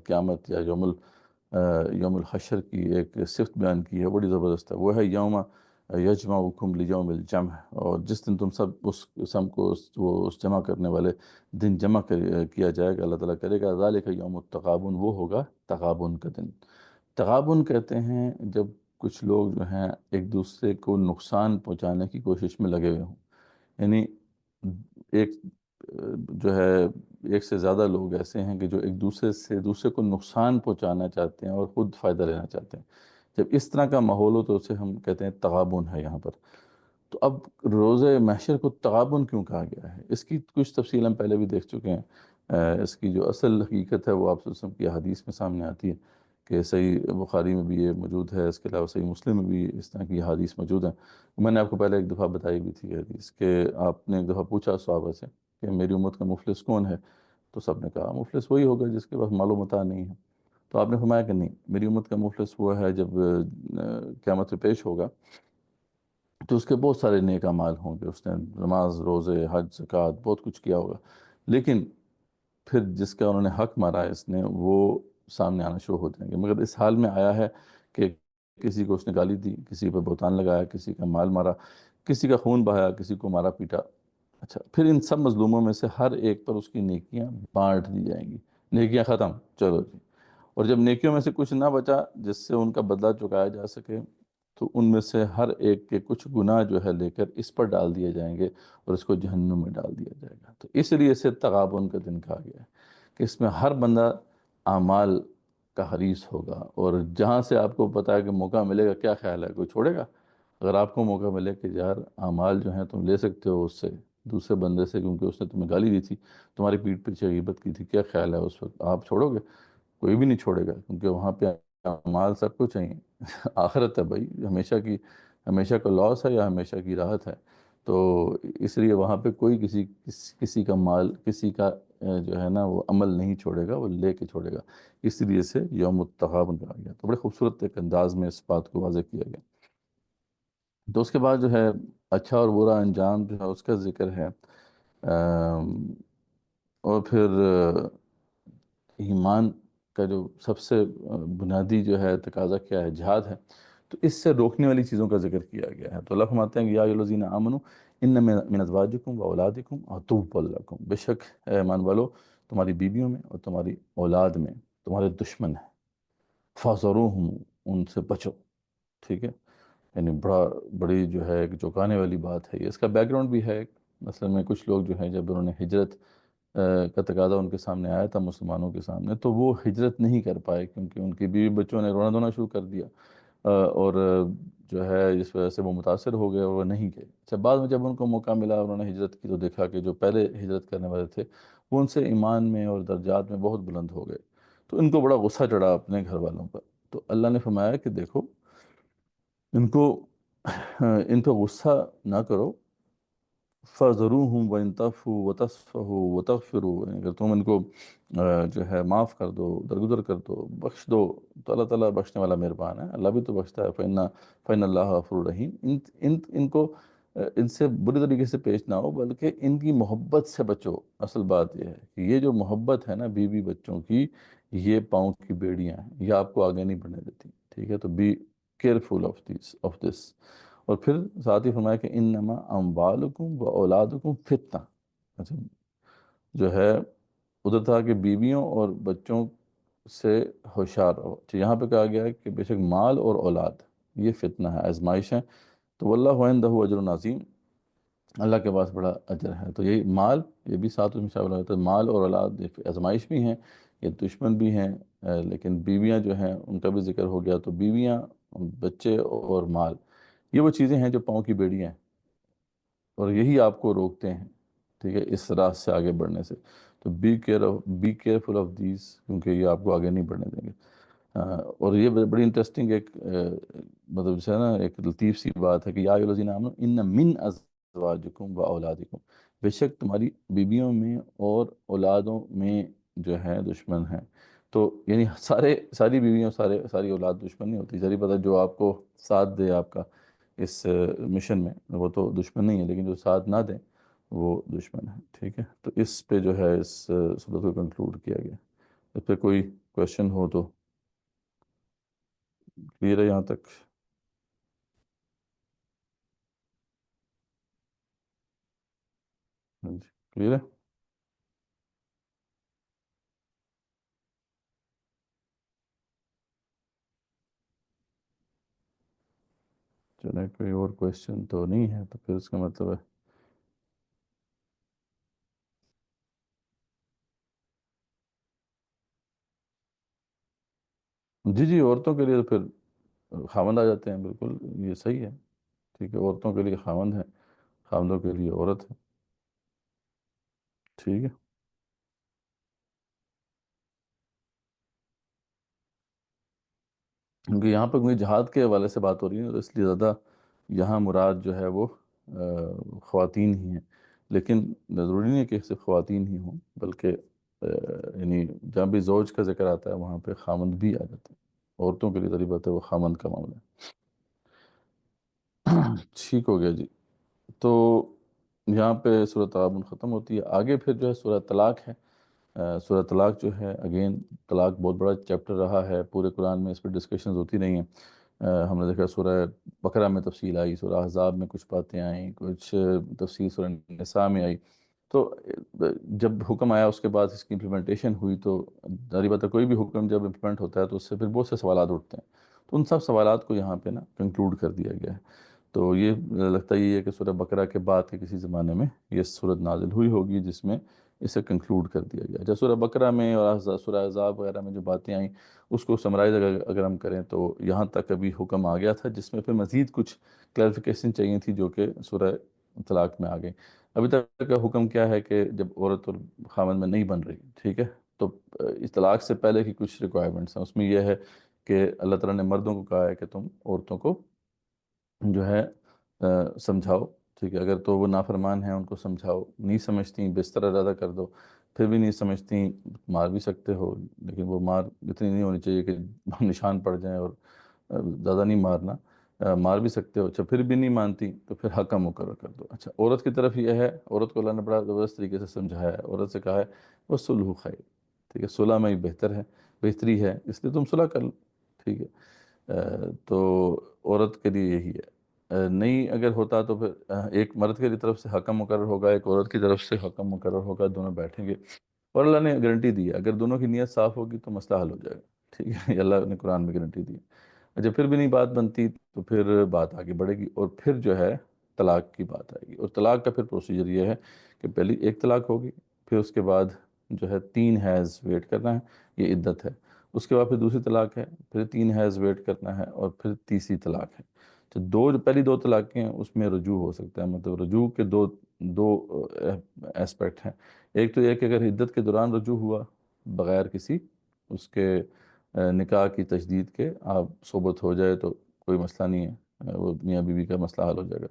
قیامت یا یوم الحشر کی ایک صفت بیان کی ہے، بڑی زبردست ہے، وہ ہے یوم یجمعکم لیوم الجمع، اور جس دن تم سب اس قسم کو اس جمع کرنے والے دن جمع کیا جائے گا، اللہ تعالیٰ کرے گا ذالک یوم التغابن، وہ ہوگا تغابن کا دن۔ تغابن کہتے ہیں جب کچھ لوگ جو ہیں ایک دوسرے کو نقصان پہنچانے کی کوشش میں لگے ہوئے ہوں، یعنی ایک جو ہے ایک سے زیادہ لوگ ایسے ہیں کہ جو ایک دوسرے کو نقصان پہنچانا چاہتے ہیں اور خود فائدہ لینا چاہتے ہیں، جب اس طرح کا ماحول ہو تو اسے ہم کہتے ہیں تغابن ہے یہاں پر۔ تو اب روز محشر کو تغابن کیوں کہا گیا ہے، اس کی کچھ تفصیل ہم پہلے بھی دیکھ چکے ہیں۔ اس کی جو اصل حقیقت ہے وہ آپ صلی اللہ علیہ وسلم کی حدیث میں سامنے آتی ہے کہ صحیح بخاری میں بھی یہ موجود ہے، اس کے علاوہ صحیح مسلم میں بھی اس طرح کی حدیث موجود ہیں۔ میں نے آپ کو پہلے ایک دفعہ بتائی بھی تھی یہ حدیث کہ آپ نے ایک دفعہ پوچھا صحابہ سے کہ میری امت کا مفلس کون ہے، تو سب نے کہا مفلس وہی ہوگا جس کے پاس مال و متاع نہیں ہے۔ تو آپ نے فرمایا کہ نہیں، میری امت کا مفلس وہ ہے جب قیامت میں پیش ہوگا تو اس کے بہت سارے نیک اعمال ہوں گے، اس نے نماز، روزے، حج، زکوٰۃ بہت کچھ کیا ہوگا، لیکن پھر جس کا انہوں نے حق مارا ہے اس نے، وہ سامنے آنا شروع ہو جائیں گے، مگر اس حال میں آیا ہے کہ کسی کو اس نے گالی دی، کسی پہ بہتان لگایا، کسی کا مال مارا، کسی کا خون بہایا، کسی کو مارا پیٹا۔ اچھا پھر ان سب مظلوموں میں سے ہر ایک پر اس کی نیکیاں بانٹ دی جائیں گی، نیکیاں ختم، چلو جی۔ اور جب نیکیوں میں سے کچھ نہ بچا جس سے ان کا بدلہ چکایا جا سکے، تو ان میں سے ہر ایک کے کچھ گناہ جو ہے لے کر اس پر ڈال دیے جائیں گے اور اس کو جہنم میں ڈال دیا جائے گا۔ تو اس لیے اسے تغابن کا دن کہا گیا ہے کہ اس میں ہر بندہ اعمال کا حریص ہوگا، اور جہاں سے آپ کو پتا ہے کہ موقع ملے گا، کیا خیال ہے کوئی چھوڑے گا؟ اگر آپ کو موقع ملے کہ یار اعمال جو ہیں تم لے سکتے ہو اس سے، دوسرے بندے سے، کیونکہ اس نے تمہیں گالی دی تھی، تمہاری پیٹھ پیچھے غیبت کی تھی، کیا خیال ہے اس وقت آپ چھوڑو گے؟ کوئی بھی نہیں چھوڑے گا، کیونکہ وہاں پہ اعمال سب کو چاہیے۔ آخرت ہے بھائی، ہمیشہ کا لاس ہے یا ہمیشہ کی راحت ہے؟ تو اس لیے وہاں پہ کوئی کسی کا مال، کسی کا جو ہے نا وہ عمل نہیں چھوڑے گا، وہ لے کے چھوڑے گا۔ اس لیے سے یوم التغابن کہا گیا، تو بڑے خوبصورت ایک انداز میں اس بات کو واضح کیا گیا۔ تو اس کے بعد جو ہے اچھا اور برا انجام جو ہے اس کا ذکر ہے، اور پھر ایمان کا جو سب سے بنیادی جو ہے تقاضا کیا ہے، جہاد ہے، تو اس سے روکنے والی چیزوں کا ذکر کیا گیا ہے۔ تو اللہ فرماتے ہیں کہ یا ایھا الذین آمنوا ان من ازواجکم و اولادکم عدوا لکم، بے شک اے ایمان والو تمہاری بیویوں میں اور تمہاری اولاد میں تمہارے دشمن ہیں، فاحذروہم، ان سے بچو، ٹھیک ہے؟ یعنی بڑی جو ہے ایک چونکانے والی بات ہے یہ۔ اس کا بیک گراؤنڈ بھی ہے، مثلا میں کچھ لوگ جو ہیں جب انہوں نے ہجرت کا تقاضا ان کے سامنے آیا تھا مسلمانوں کے سامنے، تو وہ ہجرت نہیں کر پائے کیونکہ ان کی بیوی بچوں نے رونا دھونا شروع کر دیا، اور جو ہے اس وجہ سے وہ متاثر ہو گئے اور وہ نہیں گئے۔ اچھا بعد میں جب ان کو موقع ملا انہوں نے ہجرت کی، تو دیکھا کہ جو پہلے ہجرت کرنے والے تھے وہ ان سے ایمان میں اور درجات میں بہت بلند ہو گئے۔ تو ان کو بڑا غصہ چڑھا اپنے گھر والوں پر. تو اللہ نے فرمایا کہ دیکھو ان کو ان پہ غصہ نہ کرو. فَذَرُوهُمْ وَإِن تَعْفُوا وَتَصْفَحُوا وَتَغْفِرُوا، یعنی اگر تم ان کو جو ہے معاف کر دو، درگزر کر دو، بخش دو، تو اللہ تعالیٰ بخشنے والا مہربان ہے. اللہ بھی تو بخشتا ہے. فَإِنَّ اللَّهَ غَفُورٌ رَحِيمٌ. ان کو ان سے بری طریقے سے پیش نہ ہو، بلکہ ان کی محبت سے بچو. اصل بات یہ ہے کہ یہ جو محبت ہے نا بیوی بچوں کی، یہ پاؤں کی بیڑیاں ہیں، یہ آپ کو آگے نہیں بڑھنے دیتی. ٹھیک ہے، تو بی کیئرفل آف دس. اور پھر ساتھ ہی فرمایا کہ انما اموالکم و اولادکم فتنہ. اچھا، جو ہے ادھر تھا کہ بیویوں اور بچوں سے ہوشیار رہو. اچھا، یہاں پہ کہا گیا ہے کہ بے شک مال اور اولاد یہ فتنہ ہے، آزمائش ہے. تو واللہ عندہ اجر عظیم، اللہ کے پاس بڑا اجر ہے. تو یہی مال، یہ بھی ساتھ اس میں شامل ہوتا ہے. مال اور اولاد یہ آزمائش بھی ہیں، یہ دشمن بھی ہیں. لیکن بیویاں جو ہیں ان کا بھی ذکر ہو گیا. تو بیویاں، بچے اور مال، یہ وہ چیزیں ہیں جو پاؤں کی بیڑیاں ہیں، اور یہی آپ کو روکتے ہیں، ٹھیک ہے، اس راہ سے آگے بڑھنے سے. تو بی کیئرفل آف دیز، کیونکہ یہ آپ کو آگے نہیں بڑھنے دیں گے. اور یہ بڑی انٹرسٹنگ ایک مطلب جو ہے نا ایک لطیف سی بات ہے کہ یا ایھا الذین آمنوا ان من ازواجکم و اولادکم، بے شک تمہاری بیویوں میں اور اولادوں میں جو ہے دشمن ہیں. تو یعنی ساری بیویوں ساری اولاد دشمن نہیں ہوتی. ذریعہ پتہ جو آپ کو ساتھ دے آپ کا اس مشن میں، وہ تو دشمن نہیں ہے، لیکن جو ساتھ نہ دیں وہ دشمن ہے. ٹھیک ہے، تو اس پہ جو ہے اس صورت کو کنکلوڈ کیا گیا. اس پہ کوئی کویشچن ہو تو کلیئر ہے یہاں تک؟ ہاں جی، کلیئر ہے. چلیں، کوئی اور کویشچن تو نہیں ہے تو پھر اس کا مطلب ہے جی جی، عورتوں کے لیے تو پھر خاوند آ جاتے ہیں. بالکل یہ صحیح ہے. ٹھیک ہے، عورتوں کے لیے خاوند ہے، خاوندوں کے لیے عورت ہے. ٹھیک ہے. کیونکہ یہاں پہ کوئی جہاد کے حوالے سے بات ہو رہی ہے، تو اس لیے زیادہ یہاں مراد جو ہے وہ خواتین ہی ہیں. لیکن ضروری نہیں ہے کہ صرف خواتین ہی ہوں، بلکہ یعنی جہاں بھی زوج کا ذکر آتا ہے وہاں پہ خامند بھی آ جاتے ہیں. عورتوں کے لیے ضروری بات ہے وہ خامند کا معاملہ ہے. ٹھیک ہو گیا جی. تو یہاں پہ سورۃ تغابن ختم ہوتی ہے. آگے پھر جو ہے سورۃ طلاق ہے. سورۃ طلاق جو ہے اگین طلاق بہت بڑا چیپٹر رہا ہے پورے قرآن میں. اس پہ ڈسکشنز ہوتی رہی ہیں. ہم نے دیکھا سورہ بقرہ میں تفصیل آئی، سورہ احزاب میں کچھ باتیں آئیں، کچھ تفصیل سورہ نساء میں آئی. تو جب حکم آیا اس کے بعد اس کی امپلیمنٹیشن ہوئی، تو ظاہر بات ہے کوئی بھی حکم جب امپلیمنٹ ہوتا ہے تو اس سے پھر بہت سے سوالات اٹھتے ہیں. تو ان سب سوالات کو یہاں پہ نا کنکلوڈ کر دیا گیا ہے. تو یہ لگتا یہ ہے کہ سورہ بقرہ کے بعد کے کسی زمانے میں یہ صورت نازل ہوئی ہوگی جس میں اسے کنکلوڈ کر دیا گیا. جب سورہ بقرہ میں اور سورہ احزاب وغیرہ میں جو باتیں آئیں اس کو سمرائز اگر ہم کریں تو یہاں تک ابھی حکم آ گیا تھا، جس میں پھر مزید کچھ کلیریفیکیشن چاہیے تھی جو کہ سورہ طلاق میں آ گئی. ابھی تک کا حکم کیا ہے کہ جب عورت اور خاوند میں نہیں بن رہی، ٹھیک ہے، تو اس طلاق سے پہلے کی کچھ ریکوائرمنٹس ہیں. اس میں یہ ہے کہ اللہ تعالیٰ نے مردوں کو کہا ہے کہ تم عورتوں کو جو ہے سمجھاؤ. ٹھیک ہے، اگر تو وہ نافرمان ہیں ان کو سمجھاؤ، نہیں سمجھتی بستر ادا کر دو. پھر بھی نہیں سمجھتی مار بھی سکتے ہو، لیکن وہ مار اتنی نہیں ہونی چاہیے کہ نشان پڑ جائیں، اور زیادہ نہیں مارنا. مار بھی سکتے ہو. اچھا، پھر بھی نہیں مانتی تو پھر حکم مقرر کر دو. اچھا، عورت کی طرف یہ ہے، عورت کو اللہ نے بڑا زبردست طریقے سے سمجھایا ہے. عورت سے کہا ہے وہ صلح خیر. ٹھیک ہے، صلح میں ہی بہتر ہے، بہتری ہے، اس لیے تم صلح کر لو. ٹھیک ہے. تو عورت کے لیے یہی ہے. نہیں اگر ہوتا تو پھر ایک مرد کی طرف سے حکم مقرر ہوگا، ایک عورت کی طرف سے حکم مقرر ہوگا، دونوں بیٹھیں گے. اور اللہ نے گارنٹی دی ہے اگر دونوں کی نیت صاف ہوگی تو مسئلہ حل ہو جائے گا. ٹھیک ہے، یہ اللہ نے قرآن میں گارنٹی دی ہے. اچھا، پھر بھی نہیں بات بنتی تو پھر بات آگے بڑھے گی، اور پھر جو ہے طلاق کی بات آئے گی. اور طلاق کا پھر پروسیجر یہ ہے کہ پہلی ایک طلاق ہوگی، پھر اس کے بعد جو ہے 3 حیض ویٹ کرنا ہے، یہ عدت ہے. اس کے بعد پھر دوسری طلاق ہے، پھر 3 حیض ویٹ کرنا ہے، اور پھر تیسری طلاق ہے. تو جو پہلی 2 طلاقیں ہیں اس میں رجوع ہو سکتا ہے. مطلب رجوع کے دو ایسپیکٹ ہیں. ایک تو یہ کہ اگر عدت کے دوران رجوع ہوا بغیر کسی اس کے نکاح کی تجدید کے آپ صحبت ہو جائے تو کوئی مسئلہ نہیں ہے، وہ میاں بیوی کا مسئلہ حل ہو جائے گا۔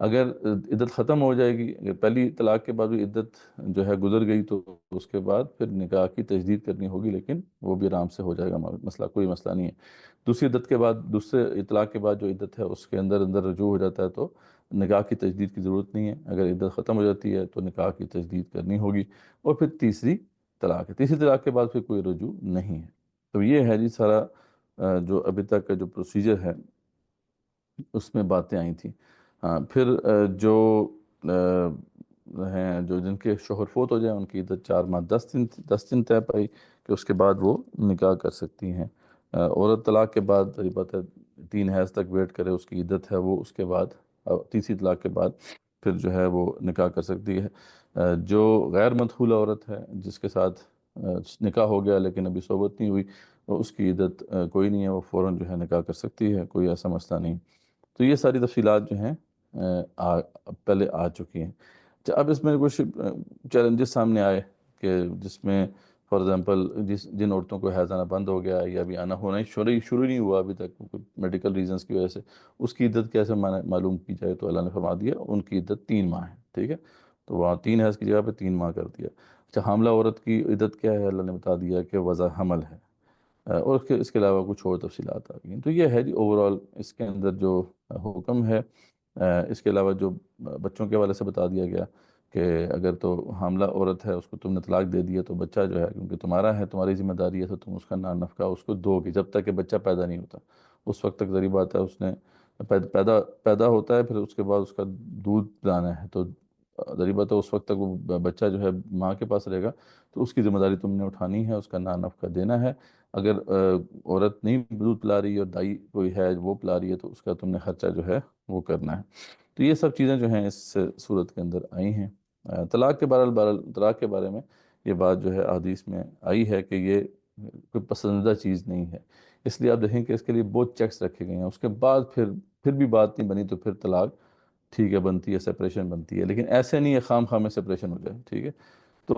اگر عدت ختم ہو جائے گی، اگر پہلی طلاق کے بعد بھی عدت جو ہے گزر گئی، تو اس کے بعد پھر نکاح کی تجدید کرنی ہوگی، لیکن وہ بھی آرام سے ہو جائے گا، مسئلہ کوئی مسئلہ نہیں ہے۔ دوسری عدت کے بعد، دوسرے اطلاق کے بعد جو عدت ہے اس کے اندر اندر رجوع ہو جاتا ہے تو نکاح کی تجدید کی ضرورت نہیں ہے۔ اگر عدت ختم ہو جاتی ہے تو نکاح کی تجدید کرنی ہوگی۔ اور پھر تیسری طلاق ہے، تیسری طلاق کے بعد پھر کوئی رجوع نہیں ہے۔ تو یہ ہے جی سارا جو ابھی تک کا جو پروسیجر ہے اس میں باتیں آئی تھیں۔ ہاں، پھر جو ہیں جو جن کے شوہر فوت ہو جائیں، ان کی عدت 4 ماہ 10 دن طے پائی کہ اس کے بعد وہ نکاح کر سکتی ہیں۔ عورت طلاق کے بعد وہی بات ہے 3 حیض تک ویٹ کرے، اس کی عدت ہے وہ، اس کے بعد تیسری طلاق کے بعد پھر جو ہے وہ نکاح کر سکتی ہے۔ جو غیر مدخولہ عورت ہے، جس کے ساتھ نکاح ہو گیا لیکن ابھی صحبت نہیں ہوئی، تو اس کی عدت کوئی نہیں ہے، وہ فوراً جو ہے نکاح کر سکتی ہے، کوئی ایسا مسئلہ نہیں۔ تو یہ ساری تفصیلات جو ہیں پہلے آ چکی ہیں۔ اچھا، اب اس میں کچھ چیلنجز سامنے آئے کہ جس میں فار ایگزامپل جن عورتوں کو حیض آنا بند ہو گیا یا ابھی آنا ہونا ہی شروع نہیں ہوا ابھی تک میڈیکل ریزنز کی وجہ سے، اس کی عدت کیسے معلوم کی جائے؟ تو اللہ نے فرما دیا ان کی عدت 3 ماہ ہے، ٹھیک ہے؟ تو وہاں 3 حیض کی جگہ پہ 3 ماہ کر دیا۔ اچھا، حاملہ عورت کی عدت کیا ہے؟ اللہ نے بتا دیا کہ وضع حمل ہے، اور اس کے علاوہ کچھ اور تفصیلات آ گئی ہیں۔ تو یہ ہے جی اوورال اس کے اندر جو حکم ہے۔ اس کے علاوہ جو بچوں کے حوالے سے بتا دیا گیا کہ اگر تو حاملہ عورت ہے، اس کو تم نے طلاق دے دیا تو بچہ جو ہے کیونکہ تمہارا ہے، تمہاری ذمہ داری ہے، تو تم اس کا نان نفقہ اس کو دو گی جب تک کہ بچہ پیدا نہیں ہوتا۔ اس وقت تک ذریعہ بات ہے اس نے پیدا ہوتا ہے، پھر اس کے بعد اس کا دودھ پلانا ہے، تو ذریعہ بات ہے اس وقت تک وہ بچہ جو ہے ماں کے پاس رہے گا، تو اس کی ذمہ داری تم نے اٹھانی ہے، اس کا نان نفقہ دینا ہے۔ اگر عورت نہیں دودھ پلا رہی اور دائی کوئی ہے وہ پلا رہی ہے، تو اس کا تم نے خرچہ جو ہے وہ کرنا ہے۔ تو یہ سب چیزیں جو ہیں اس صورت کے اندر آئی ہیں۔ طلاق کے بہرحال طلاق کے بارے میں یہ بات جو ہے حدیث میں آئی ہے کہ یہ کوئی پسندیدہ چیز نہیں ہے، اس لیے آپ دیکھیں کہ اس کے لیے بہت چیکس رکھے گئے ہیں۔ اس کے بعد پھر بھی بات نہیں بنی تو پھر طلاق ٹھیک ہے بنتی ہے، سپریشن بنتی ہے، لیکن ایسے نہیں ہے خام خواہ میں سپریشن ہو جائے، ٹھیک ہے؟ تو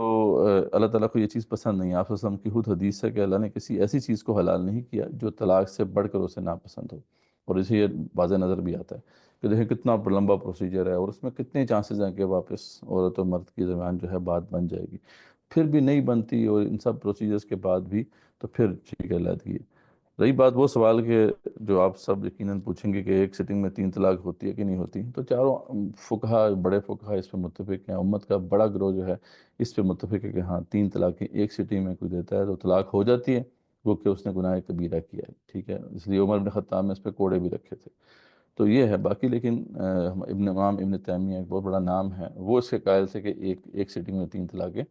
اللہ تعالیٰ کو یہ چیز پسند نہیں ہے۔ آپ صلی اللہ علیہ وسلم کی خود حدیث ہے کہ اللہ نے کسی ایسی چیز کو حلال نہیں کیا جو طلاق سے بڑھ کر اسے ناپسند ہو، اور اسے یہ واضح نظر بھی آتا ہے کہ دیکھیں کتنا لمبا پروسیجر ہے، اور اس میں کتنے چانسز ہیں کہ واپس عورت اور مرد کی درمیان جو ہے بات بن جائے گی، پھر بھی نہیں بنتی، اور ان سب پروسیجرز کے بعد بھی تو پھر ٹھیک ہے علیحدگی ہے۔ رہی بات وہ سوال کہ جو آپ سب یقیناً پوچھیں گے کہ ایک سٹنگ میں 3 طلاق ہوتی ہے کہ نہیں ہوتی، تو چاروں فقہا، بڑے فقہا اس پہ متفق ہیں، امت کا بڑا گروہ جو ہے اس پہ متفق ہے کہ ہاں 3 طلاقیں ایک سٹنگ میں کوئی دیتا ہے تو طلاق ہو جاتی ہے، وہ کہ اس نے گناہ کبیرہ کیا ہے، ٹھیک ہے؟ اس لیے عمر بن خطاب نے اس پہ کوڑے بھی رکھے تھے۔ تو یہ ہے باقی، لیکن امام ابن تیمیہ ایک بہت بڑا نام ہے، وہ اس کے قائل تھے کہ ایک سٹنگ میں 3 طلاقیں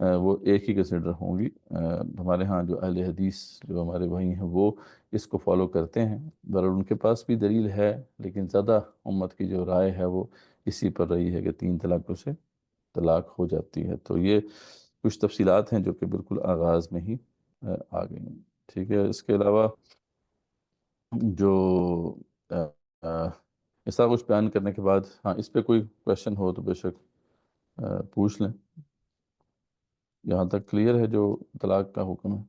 وہ ایک ہی کنسیڈر ہوں گی۔ ہمارے ہاں جو اہل حدیث جو ہمارے بھائی ہیں وہ اس کو فالو کرتے ہیں، بہرحال ان کے پاس بھی دلیل ہے، لیکن زیادہ امت کی جو رائے ہے وہ اسی پر رہی ہے کہ 3 طلاقوں سے طلاق ہو جاتی ہے۔ تو یہ کچھ تفصیلات ہیں جو کہ بالکل آغاز میں ہی آ گئی ہیں، ٹھیک ہے؟ اس کے علاوہ جو آ، آ، ایسا کچھ بیان کرنے کے بعد، ہاں اس پہ کوئی کویشچن ہو تو بے شک پوچھ لیں، یہاں تک کلیئر ہے جو طلاق کا حکم ہے؟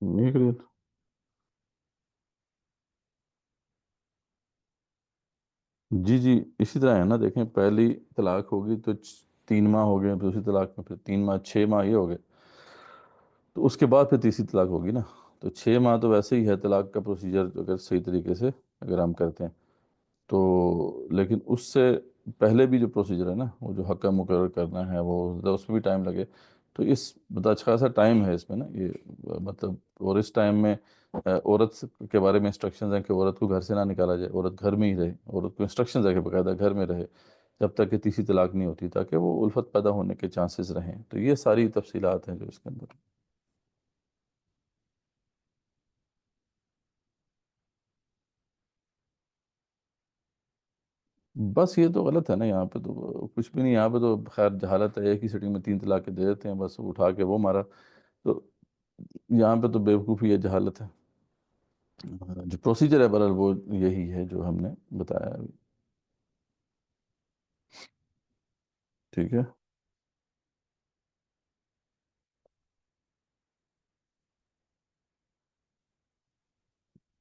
نہیں کلیئر؟ جی جی، اسی طرح ہے نا، دیکھیں پہلی طلاق ہوگی تو 3 ماہ ہو گئے، دوسری طلاق میں پھر 3 ماہ، 6 ماہ یہ ہو گئے، تو اس کے بعد پھر تیسری طلاق ہوگی نا۔ تو 6 ماہ تو ویسے ہی ہے طلاق کا پروسیجر اگر صحیح طریقے سے اگر ہم کرتے ہیں تو، لیکن اس سے پہلے بھی جو پروسیجر ہے نا، وہ جو حکم مقرر کرنا ہے وہ اس میں بھی ٹائم لگے، تو اس بتا اچھا خاصا ٹائم ہے اس میں نا یہ، مطلب، اور اس ٹائم میں عورت کے بارے میں انسٹرکشنز ہیں کہ عورت کو گھر سے نہ نکالا جائے، عورت گھر میں ہی رہے، عورت کو انسٹرکشنز ہے کہ باقاعدہ گھر میں رہے جب تک کہ تیسری طلاق نہیں ہوتی، تاکہ وہ الفت پیدا ہونے کے چانسز رہیں۔ تو یہ ساری تفصیلات ہیں جو اس کے اندر۔ بس یہ تو غلط ہے نا، یہاں پہ تو کچھ بھی نہیں، یہاں پہ تو خیر جہالت ہے، ایک ہی سٹنگ میں 3 طلاقیں دے دیتے ہیں، بس اٹھا کے وہ مارا، تو یہاں پہ تو بیوقوفی ہے، جہالت ہے۔ جو پروسیجر ہے برحال وہ یہی ہے جو ہم نے بتایا ابھی. ٹھیک ہے.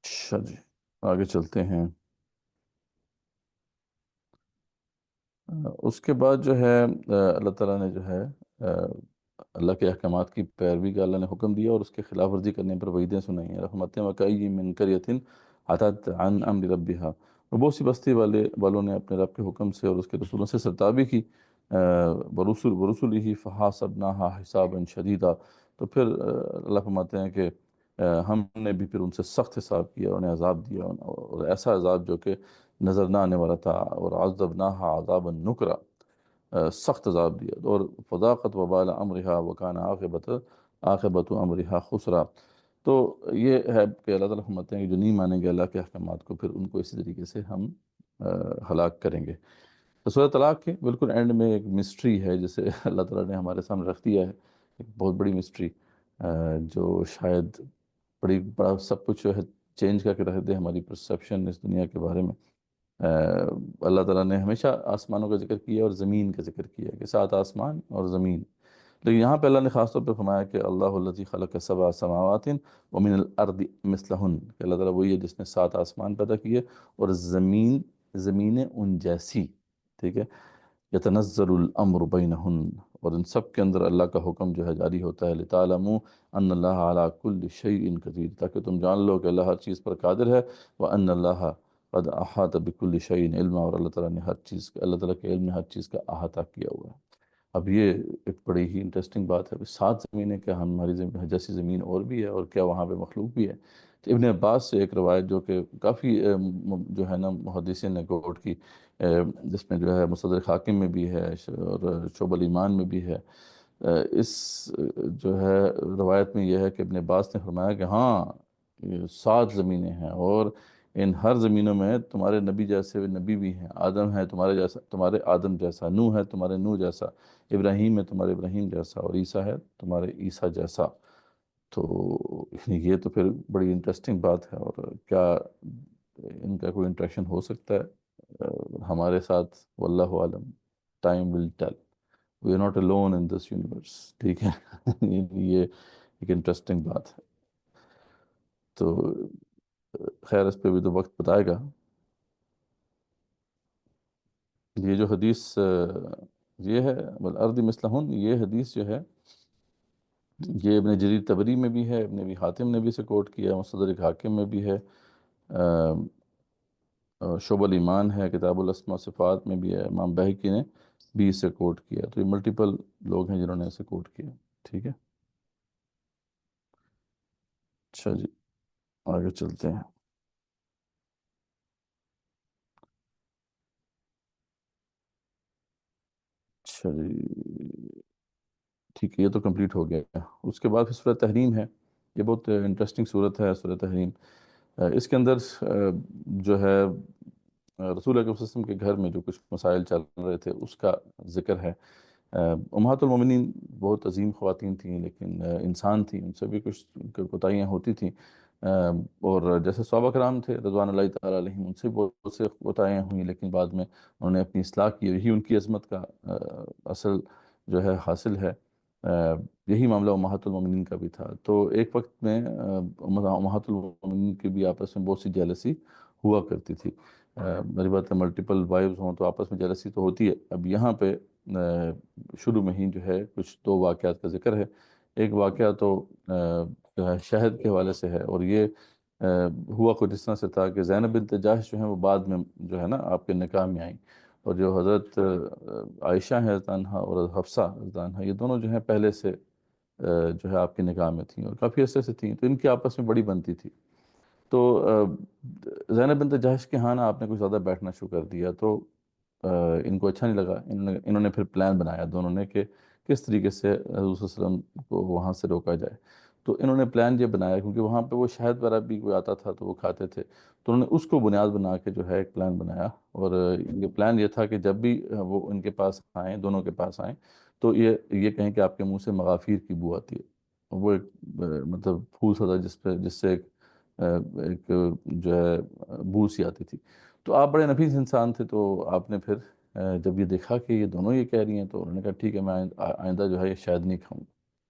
اچھا جی، آگے چلتے ہیں. اس کے بعد جو ہے اللہ تعالیٰ نے جو ہے اللہ کے احکامات کی پیروی کا اللہ نے حکم دیا، اور اس کے خلاف ورزی کرنے پر وعیدیں سنائی ہیں. رحمتیں وکئی من قریۃ عتت عن امر ربها، اور بہت سی بستی والوں نے اپنے رب کے حکم سے اور اس کے رسولوں سے سرتابی کی. برسوله فحاسبناها حسابا شدیدا، تو پھر اللہ فرماتے ہیں کہ ہم نے بھی پھر ان سے سخت حساب کیا، انہیں عذاب دیا، اور ایسا عذاب جو کہ نظر نہ آنے والا تھا. اور عذبناها عذابا نکرا، سخت عذاب دیا. اور فذاقت وبال امرها وکان عاقبت امرها خسرا. تو یہ ہے کہ اللہ تعالیٰ فرماتے ہیں کہ جو نہیں مانیں گے اللہ کے احکامات کو، پھر ان کو اسی طریقے سے ہم ہلاک کریں گے. تو سورہ طلاق کے بالکل اینڈ میں ایک مسٹری ہے جسے اللہ تعالیٰ نے ہمارے سامنے رکھ دیا ہے، ایک بہت بڑی مسٹری، جو شاید بڑا سب کچھ جو ہے چینج کر کے رکھ دے ہماری پرسیپشن اس دنیا کے بارے میں. اللہ تعالیٰ نے ہمیشہ آسمانوں کا ذکر کیا اور زمین کا ذکر کیا کہ 7 آسمان اور زمین. لیکن یہاں پہ اللہ نے خاص طور پہ فرمایا کہ اللہ الذی خلق 7 سماوات ومن الارض مثلہن، کہ اللہ تعالیٰ وہی ہے جس نے 7 آسمان پیدا کیے اور زمینیں ان جیسی. ٹھیک ہے. یتنزل الامر بینہن، اور ان سب کے اندر اللہ کا حکم جو ہے جاری ہوتا ہے. لتعلموا ان اللہ علی کل شیء قدیر، تاکہ تم جان لو کہ اللہ ہر چیز پر قادر ہے. وان اللہ قد احاط بكل شيء علما، اور اللہ تعالیٰ نے اللہ تعالیٰ کے علم نے ہر چیز کا احاطہ کیا ہوا ہے. اب یہ ایک بڑی ہی انٹرسٹنگ بات ہے. 7 زمینیں، کیا ہماری جیسی زمین اور بھی ہے، اور کیا وہاں پہ مخلوق بھی ہے؟ تو ابن عباس سے ایک روایت جو کہ کافی جو ہے نا محدثین نے کوٹ کی، جس میں جو ہے مستدرک حاکم میں بھی ہے اور شعب الایمان میں بھی ہے. اس جو ہے روایت میں یہ ہے کہ ابن عباس نے فرمایا کہ ہاں، یہ 7 زمینیں ہیں، اور ان ہر زمینوں میں تمہارے نبی جیسے نبی بھی ہیں. آدم ہے تمہارے جیسا، تمہارے آدم جیسا. نوح ہے تمہارے نوح جیسا. ابراہیم ہے تمہارے ابراہیم جیسا. اور عیسیٰ ہے تمہارے عیسیٰ جیسا. تو یہ تو پھر بڑی انٹرسٹنگ بات ہے. اور کیا ان کا کوئی انٹریکشن ہو سکتا ہے ہمارے ساتھ؟ واللہ عالم، time will tell. We are not alone in this universe. ٹھیک ہے. یہ ایک انٹرسٹنگ بات ہے. تو خیر اس پہ بھی تو وقت بتائے گا. یہ جو حدیث یہ ہے والارض مثلہن، یہ حدیث جو ہے یہ ابن جریر طبری میں بھی ہے، ابن ابی حاتم نے بھی اسے کوٹ کیا، مستدرک حاکم میں بھی ہے، شعب الایمان ہے، کتاب الاسماء و صفات میں بھی ہے، امام بہقی نے بھی اسے کوٹ کیا. تو یہ ملٹیپل لوگ ہیں جنہوں نے اسے کوٹ کیا. ٹھیک ہے. اچھا جی، آگے چلتے ہیں. اچھا جی، ٹھیک ہے، یہ تو کمپلیٹ ہو گیا. اس کے بعد پھر سورہ تحریم ہے. یہ بہت انٹرسٹنگ صورت ہے سورہ تحریم. اس کے اندر جو ہے رسول اکرم صلی اللہ علیہ وسلم کے گھر میں جو کچھ مسائل چل رہے تھے اس کا ذکر ہے. امہات المومنین بہت عظیم خواتین تھیں، لیکن انسان تھیں، ان سے بھی کچھ کوتاہیاں ہوتی تھیں. اور جیسے صحابہ کرام تھے رضوان اللہ تعالیٰ علیہم، ان سے بہت سے کوتاہیاں ہوئیں، لیکن بعد میں انہوں نے اپنی اصلاح کی. یہی ان کی عظمت کا اصل جو ہے حاصل ہے. یہی معاملہ امہات المومنین کا بھی تھا. تو ایک وقت میں امہات المومنین کی بھی آپس میں بہت سی جیلسی ہوا کرتی تھی. میری بات ہے ملٹیپل وائفز ہوں تو آپس میں جیلسی تو ہوتی ہے. اب یہاں پہ شروع میں ہی جو ہے کچھ 2 واقعات کا ذکر ہے. ایک واقعہ تو جو ہے شہد کے حوالے سے ہے، اور یہ ہوا کچھ اس طرح سے تھا کہ زینب بنت جاش جو ہیں وہ بعد میں جو ہے نا آپ کے نکاح میں آئیں. اور جو حضرت عائشہ ہیں رضی اللہ عنہا اور حفصہ رضی اللہ عنہا، یہ دونوں جو ہیں پہلے سے جو ہے آپ کے نکاح میں تھیں اور کافی عرصے سے تھیں، تو ان کی آپس میں بڑی بنتی تھی. تو زینب بنت جہش کے ہاں نا آپ نے کچھ زیادہ بیٹھنا شروع کر دیا. تو ان کو اچھا نہیں لگا. انہوں نے پھر پلان بنایا دونوں نے کہ کس طریقے سے حضور صلی اللہ علیہ وسلم کو وہاں سے روکا جائے. تو انہوں نے پلان یہ بنایا، کیونکہ وہاں پہ وہ شہد وغیرہ بھی کوئی آتا تھا تو وہ کھاتے تھے. تو انہوں نے اس کو بنیاد بنا کے جو ہے ایک پلان بنایا. اور یہ پلان یہ تھا کہ جب بھی وہ ان کے پاس آئیں، دونوں کے پاس آئیں، تو یہ کہیں کہ آپ کے منہ سے مغافیر کی بو آتی ہے. وہ ایک مطلب پھول سا تھا جس سے ایک ایک جو ہے بو سی آتی تھی. تو آپ بڑے نفیس انسان تھے، تو آپ نے پھر جب یہ دیکھا کہ یہ دونوں یہ کہہ رہی ہیں، تو انہوں نے کہا ٹھیک ہے، میں آئندہ جو ہے یہ شاید نہیں کھاؤں گا.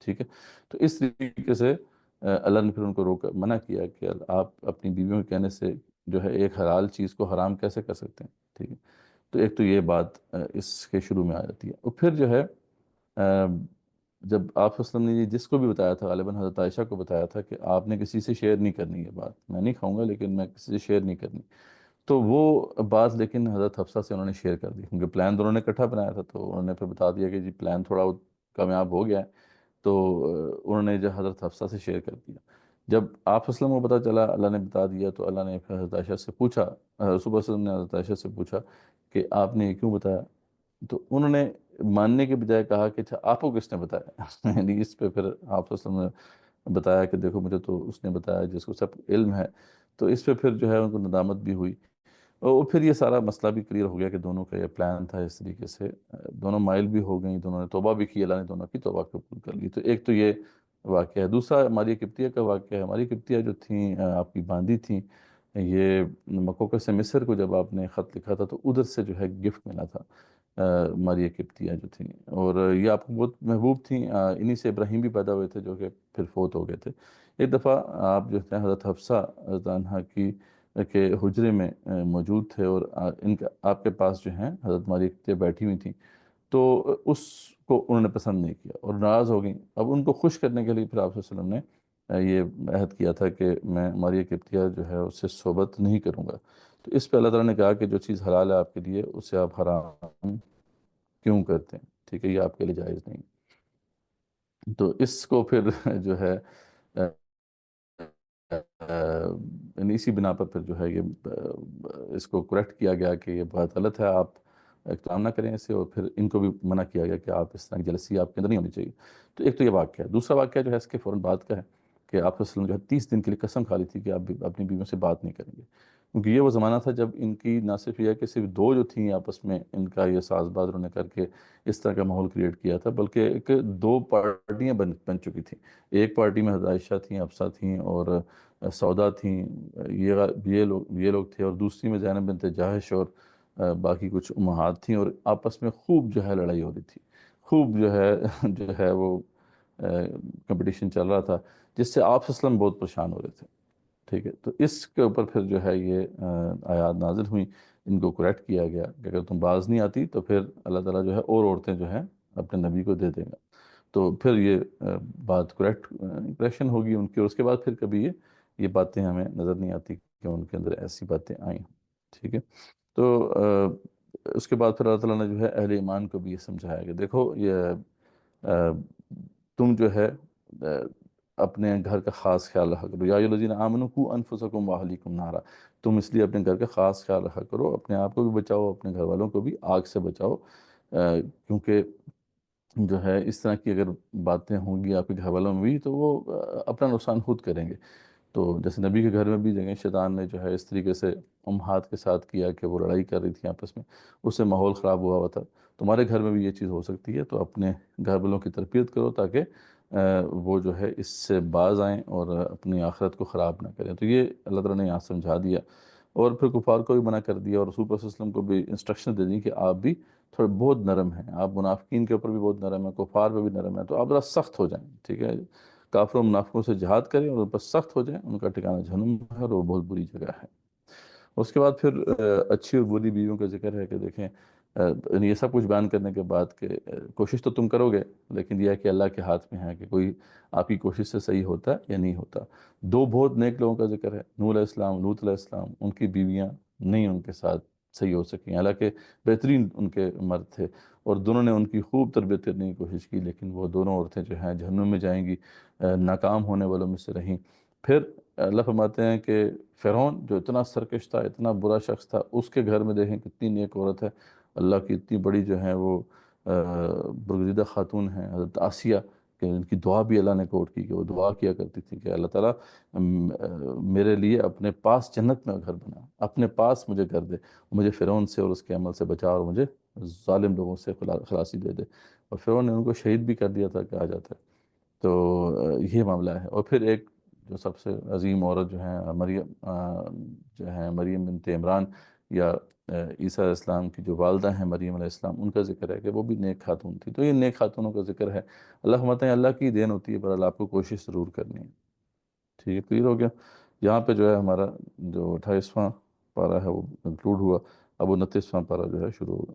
ٹھیک ہے. تو اس طریقے سے اللہ نے پھر ان کو روکا، منع کیا کہ آپ اپنی بیویوں کے کہنے سے جو ہے ایک حلال چیز کو حرام کیسے کر سکتے ہیں. ٹھیک ہے. تو ایک تو یہ بات اس کے شروع میں آ جاتی ہے. اور پھر جو ہے جب آپ صلی اللہ علیہ وسلم نے یہ جس کو بھی بتایا تھا، غالباً حضرت عائشہ کو بتایا تھا کہ آپ نے کسی سے شیئر نہیں کرنی یہ بات، میں نہیں کھاؤں گا لیکن میں کسی سے شیئر نہیں کرنی. تو وہ بات لیکن حضرت حفصہ سے انہوں نے شیئر کر دی، کیونکہ پلان دونوں نے اکٹھا بنایا تھا. تو انہوں نے پھر بتا دیا کہ جی پلان تھوڑا کامیاب ہو گیا ہے. تو انہوں نے جو حضرت حفصہ سے شیئر کر دیا. جب آپ وسلم کو پتہ چلا، اللہ نے بتا دیا، تو اللہ نے پھر حضرت عائشہ سے پوچھا، رسول اللہ صلی اللہ علیہ وسلم نے حضرت عائشہ سے پوچھا کہ آپ نے یہ کیوں بتایا. تو انہوں نے ماننے کے بجائے کہا کہ اچھا آپ کو کس نے بتایا. یعنی اس پہ پھر آپ صلی اللہ علیہ وسلم نے بتایا کہ دیکھو مجھے تو اس نے بتایا جس کو سب علم ہے. تو اس پہ پھر جو ہے ان کو ندامت بھی ہوئی. اور پھر یہ سارا مسئلہ بھی کلیئر ہو گیا کہ دونوں کا یہ پلان تھا. اس طریقے سے دونوں مائل بھی ہو گئیں، دونوں نے توبہ بھی کی، اللہ نے دونوں کی توبہ قبول کر لی. تو ایک تو یہ واقعہ ہے. دوسرا ماریہ قبطیہ کا واقعہ ہے. ماریہ قبطیہ جو تھیں آپ کی باندھی تھیں، یہ مکوکا سے مصر کو جب آپ نے خط لکھا تھا تو ادھر سے جو ہے گفٹ ملا تھا ماریہ قبطیہ جو تھیں. اور یہ آپ کو بہت محبوب تھیں. انہی سے ابراہیم بھی پیدا ہوئے تھے جو کہ پھر فوت ہو گئے تھے. ایک دفعہ آپ جو تھے حضرت حفصہ رضی اللہ عنہا کی کے حجرے میں موجود تھے، اور ان کا آپ کے پاس جو ہیں حضرت ماریہ قبطیہ بیٹھی ہوئی تھیں. تو اس کو انہوں نے پسند نہیں کیا اور ناراض ہو گئیں. اب ان کو خوش کرنے کے لیے پھر آپ صلی اللہ علیہ وسلم نے یہ عہد کیا تھا کہ میں ماریہ قبطیہ جو ہے اس سے صحبت نہیں کروں گا. تو اس پہ اللہ تعالیٰ نے کہا کہ جو چیز حلال ہے آپ کے لیے اسے آپ حرام کیوں کرتے ہیں. ٹھیک ہے، یہ آپ کے لیے جائز نہیں. تو اس کو پھر جو ہے یعنی اسی بنا پر پھر جو ہے یہ اس کو کریکٹ کیا گیا کہ یہ بات غلط ہے، آپ اقتدام نہ کریں اسے. اور پھر ان کو بھی منع کیا گیا کہ آپ اس طرح کی جلسی آپ کے اندر نہیں ہونی چاہیے. تو ایک تو یہ واقعہ ہے. دوسرا واقعہ جو ہے اس کے فوراً بعد کا ہے کہ آپ صلی اللہ علیہ وسلم جو ہے 30 دن کے لیے قسم کھا لی تھی کہ آپ اپنی بیویوں سے بات نہیں کریں گے. کیونکہ یہ وہ زمانہ تھا جب ان کی نہ صرف یہ کہ صرف دو جو تھیں آپس میں ان کا یہ ساز باز انہوں نے کر کے اس طرح کا ماحول کریٹ کیا تھا، بلکہ ایک دو پارٹیاں بن چکی تھیں. ایک پارٹی میں حضرت عائشہ تھیں، حفصہ تھیں اور سودا تھیں، یہ لوگ تھے. اور دوسری میں زینب بنت جاہش اور باقی کچھ امہات تھیں. اور آپس میں خوب جو ہے لڑائی ہو رہی تھی، خوب جو ہے وہ کمپٹیشن چل رہا تھا، جس سے آپ صلی اللہ علیہ وسلم بہت پریشان ہو رہے تھے. ٹھیک ہے. تو اس کے اوپر پھر جو ہے یہ آیات نازل ہوئیں، ان کو کریکٹ کیا گیا کہ اگر تم باز نہیں آتی تو پھر اللہ تعالیٰ جو ہے اور عورتیں جو ہیں اپنے نبی کو دے دیں گا. تو پھر یہ بات کریکشن ہوگی ان کی. اور اس کے بعد پھر کبھی یہ باتیں ہمیں نظر نہیں آتی کہ ان کے اندر ایسی باتیں آئیں. ٹھیک ہے. تو اس کے بعد پھر اللہ تعالیٰ نے جو ہے اہل ایمان کو بھی یہ سمجھایا کہ دیکھو یہ تم جو ہے اپنے گھر کا خاص خیال رکھا کرو. یا ایھا الذین آمنوا قوا انفسکم واہلیکم نارا. تم اس لیے اپنے گھر کا خاص خیال رکھا کرو، اپنے آپ کو بھی بچاؤ، اپنے گھر والوں کو بھی آگ سے بچاؤ. کیونکہ جو ہے اس طرح کی اگر باتیں ہوں گی آپ کے گھر والوں میں بھی تو وہ اپنا نقصان خود کریں گے. تو جیسے نبی کے گھر میں بھی جگہ شیطان نے جو ہے اس طریقے سے امہات کے ساتھ کیا کہ وہ لڑائی کر رہی تھی آپس میں، اس سے ماحول خراب ہوا تھا. تمہارے گھر میں بھی یہ چیز ہو سکتی ہے. تو اپنے گھر والوں کی تربیت کرو تاکہ وہ جو ہے اس سے باز آئیں اور اپنی آخرت کو خراب نہ کریں. تو یہ اللہ تعالیٰ نے یہاں سمجھا دیا. اور پھر کفار کو بھی منع کر دیا، اور رسول اللہ صلی اللہ علیہ وسلم کو بھی انسٹرکشن دے دی کہ آپ بھی تھوڑے بہت نرم ہیں، آپ منافقین کے اوپر بھی بہت نرم ہیں، کفار پہ بھی نرم ہیں. تو آپ ذرا سخت ہو جائیں. ٹھیک ہے. کافروں منافقوں سے جہاد کریں اور ان پر سخت ہو جائیں. ان کا ٹھکانہ جہنم ہے اور وہ بہت بری جگہ ہے. اس کے بعد پھر اچھی اور بری بیویوں کا ذکر ہے کہ دیکھیں یہ سب کچھ بیان کرنے کے بعد کہ کوشش تو تم کرو گے، لیکن یہ ہے کہ اللہ کے ہاتھ میں ہے کہ کوئی آپ کی کوشش سے صحیح ہوتا ہے یا نہیں ہوتا. دو بہت نیک لوگوں کا ذکر ہے، نوح علیہ السلام، لوط علیہ السلام. ان کی بیویاں نہیں ان کے ساتھ صحیح ہو سکیں، حالانکہ بہترین ان کے مرد تھے اور دونوں نے ان کی خوب تربیت کرنے کی کوشش کی، لیکن وہ دونوں عورتیں جو ہیں جہنم میں جائیں گی، ناکام ہونے والوں میں سے رہیں. پھر اللہ فرماتے ہیں کہ فرعون جو اتنا سرکش تھا، اتنا برا شخص تھا، اس کے گھر میں دیکھیں کتنی نیک عورت ہے، اللہ کی اتنی بڑی جو ہے وہ برگزیدہ خاتون ہیں حضرت آسیہ، کہ ان کی دعا بھی اللہ نے کوٹ کی کہ وہ دعا کیا کرتی تھی کہ اللہ تعالیٰ میرے لیے اپنے پاس جنت میں گھر بنا، اپنے پاس مجھے گھر دے، مجھے فرعون سے اور اس کے عمل سے بچا اور مجھے ظالم لوگوں سے خلاصی دے دے. اور فرعون نے ان کو شہید بھی کر دیا تھا کہ آ جاتا ہے. تو یہ معاملہ ہے. اور پھر ایک جو سب سے عظیم عورت جو ہیں مریم جو ہیں مریم بنت عمران، یا عیسیٰ علیہ السلام کی جو والدہ ہیں مریم علیہ السلام، ان کا ذکر ہے کہ وہ بھی نیک خاتون تھی. تو یہ نیک خاتونوں کا ذکر ہے. اللہ فرماتے ہیں اللہ کی دین ہوتی ہے، پر اللہ آپ کو کوشش ضرور کرنی ہے. ٹھیک ہے، کلیئر ہو گیا. یہاں پہ جو ہے ہمارا جو 28واں پارہ ہے وہ کنکلوڈ ہوا. اب 29واں پارہ جو ہے شروع ہوگا.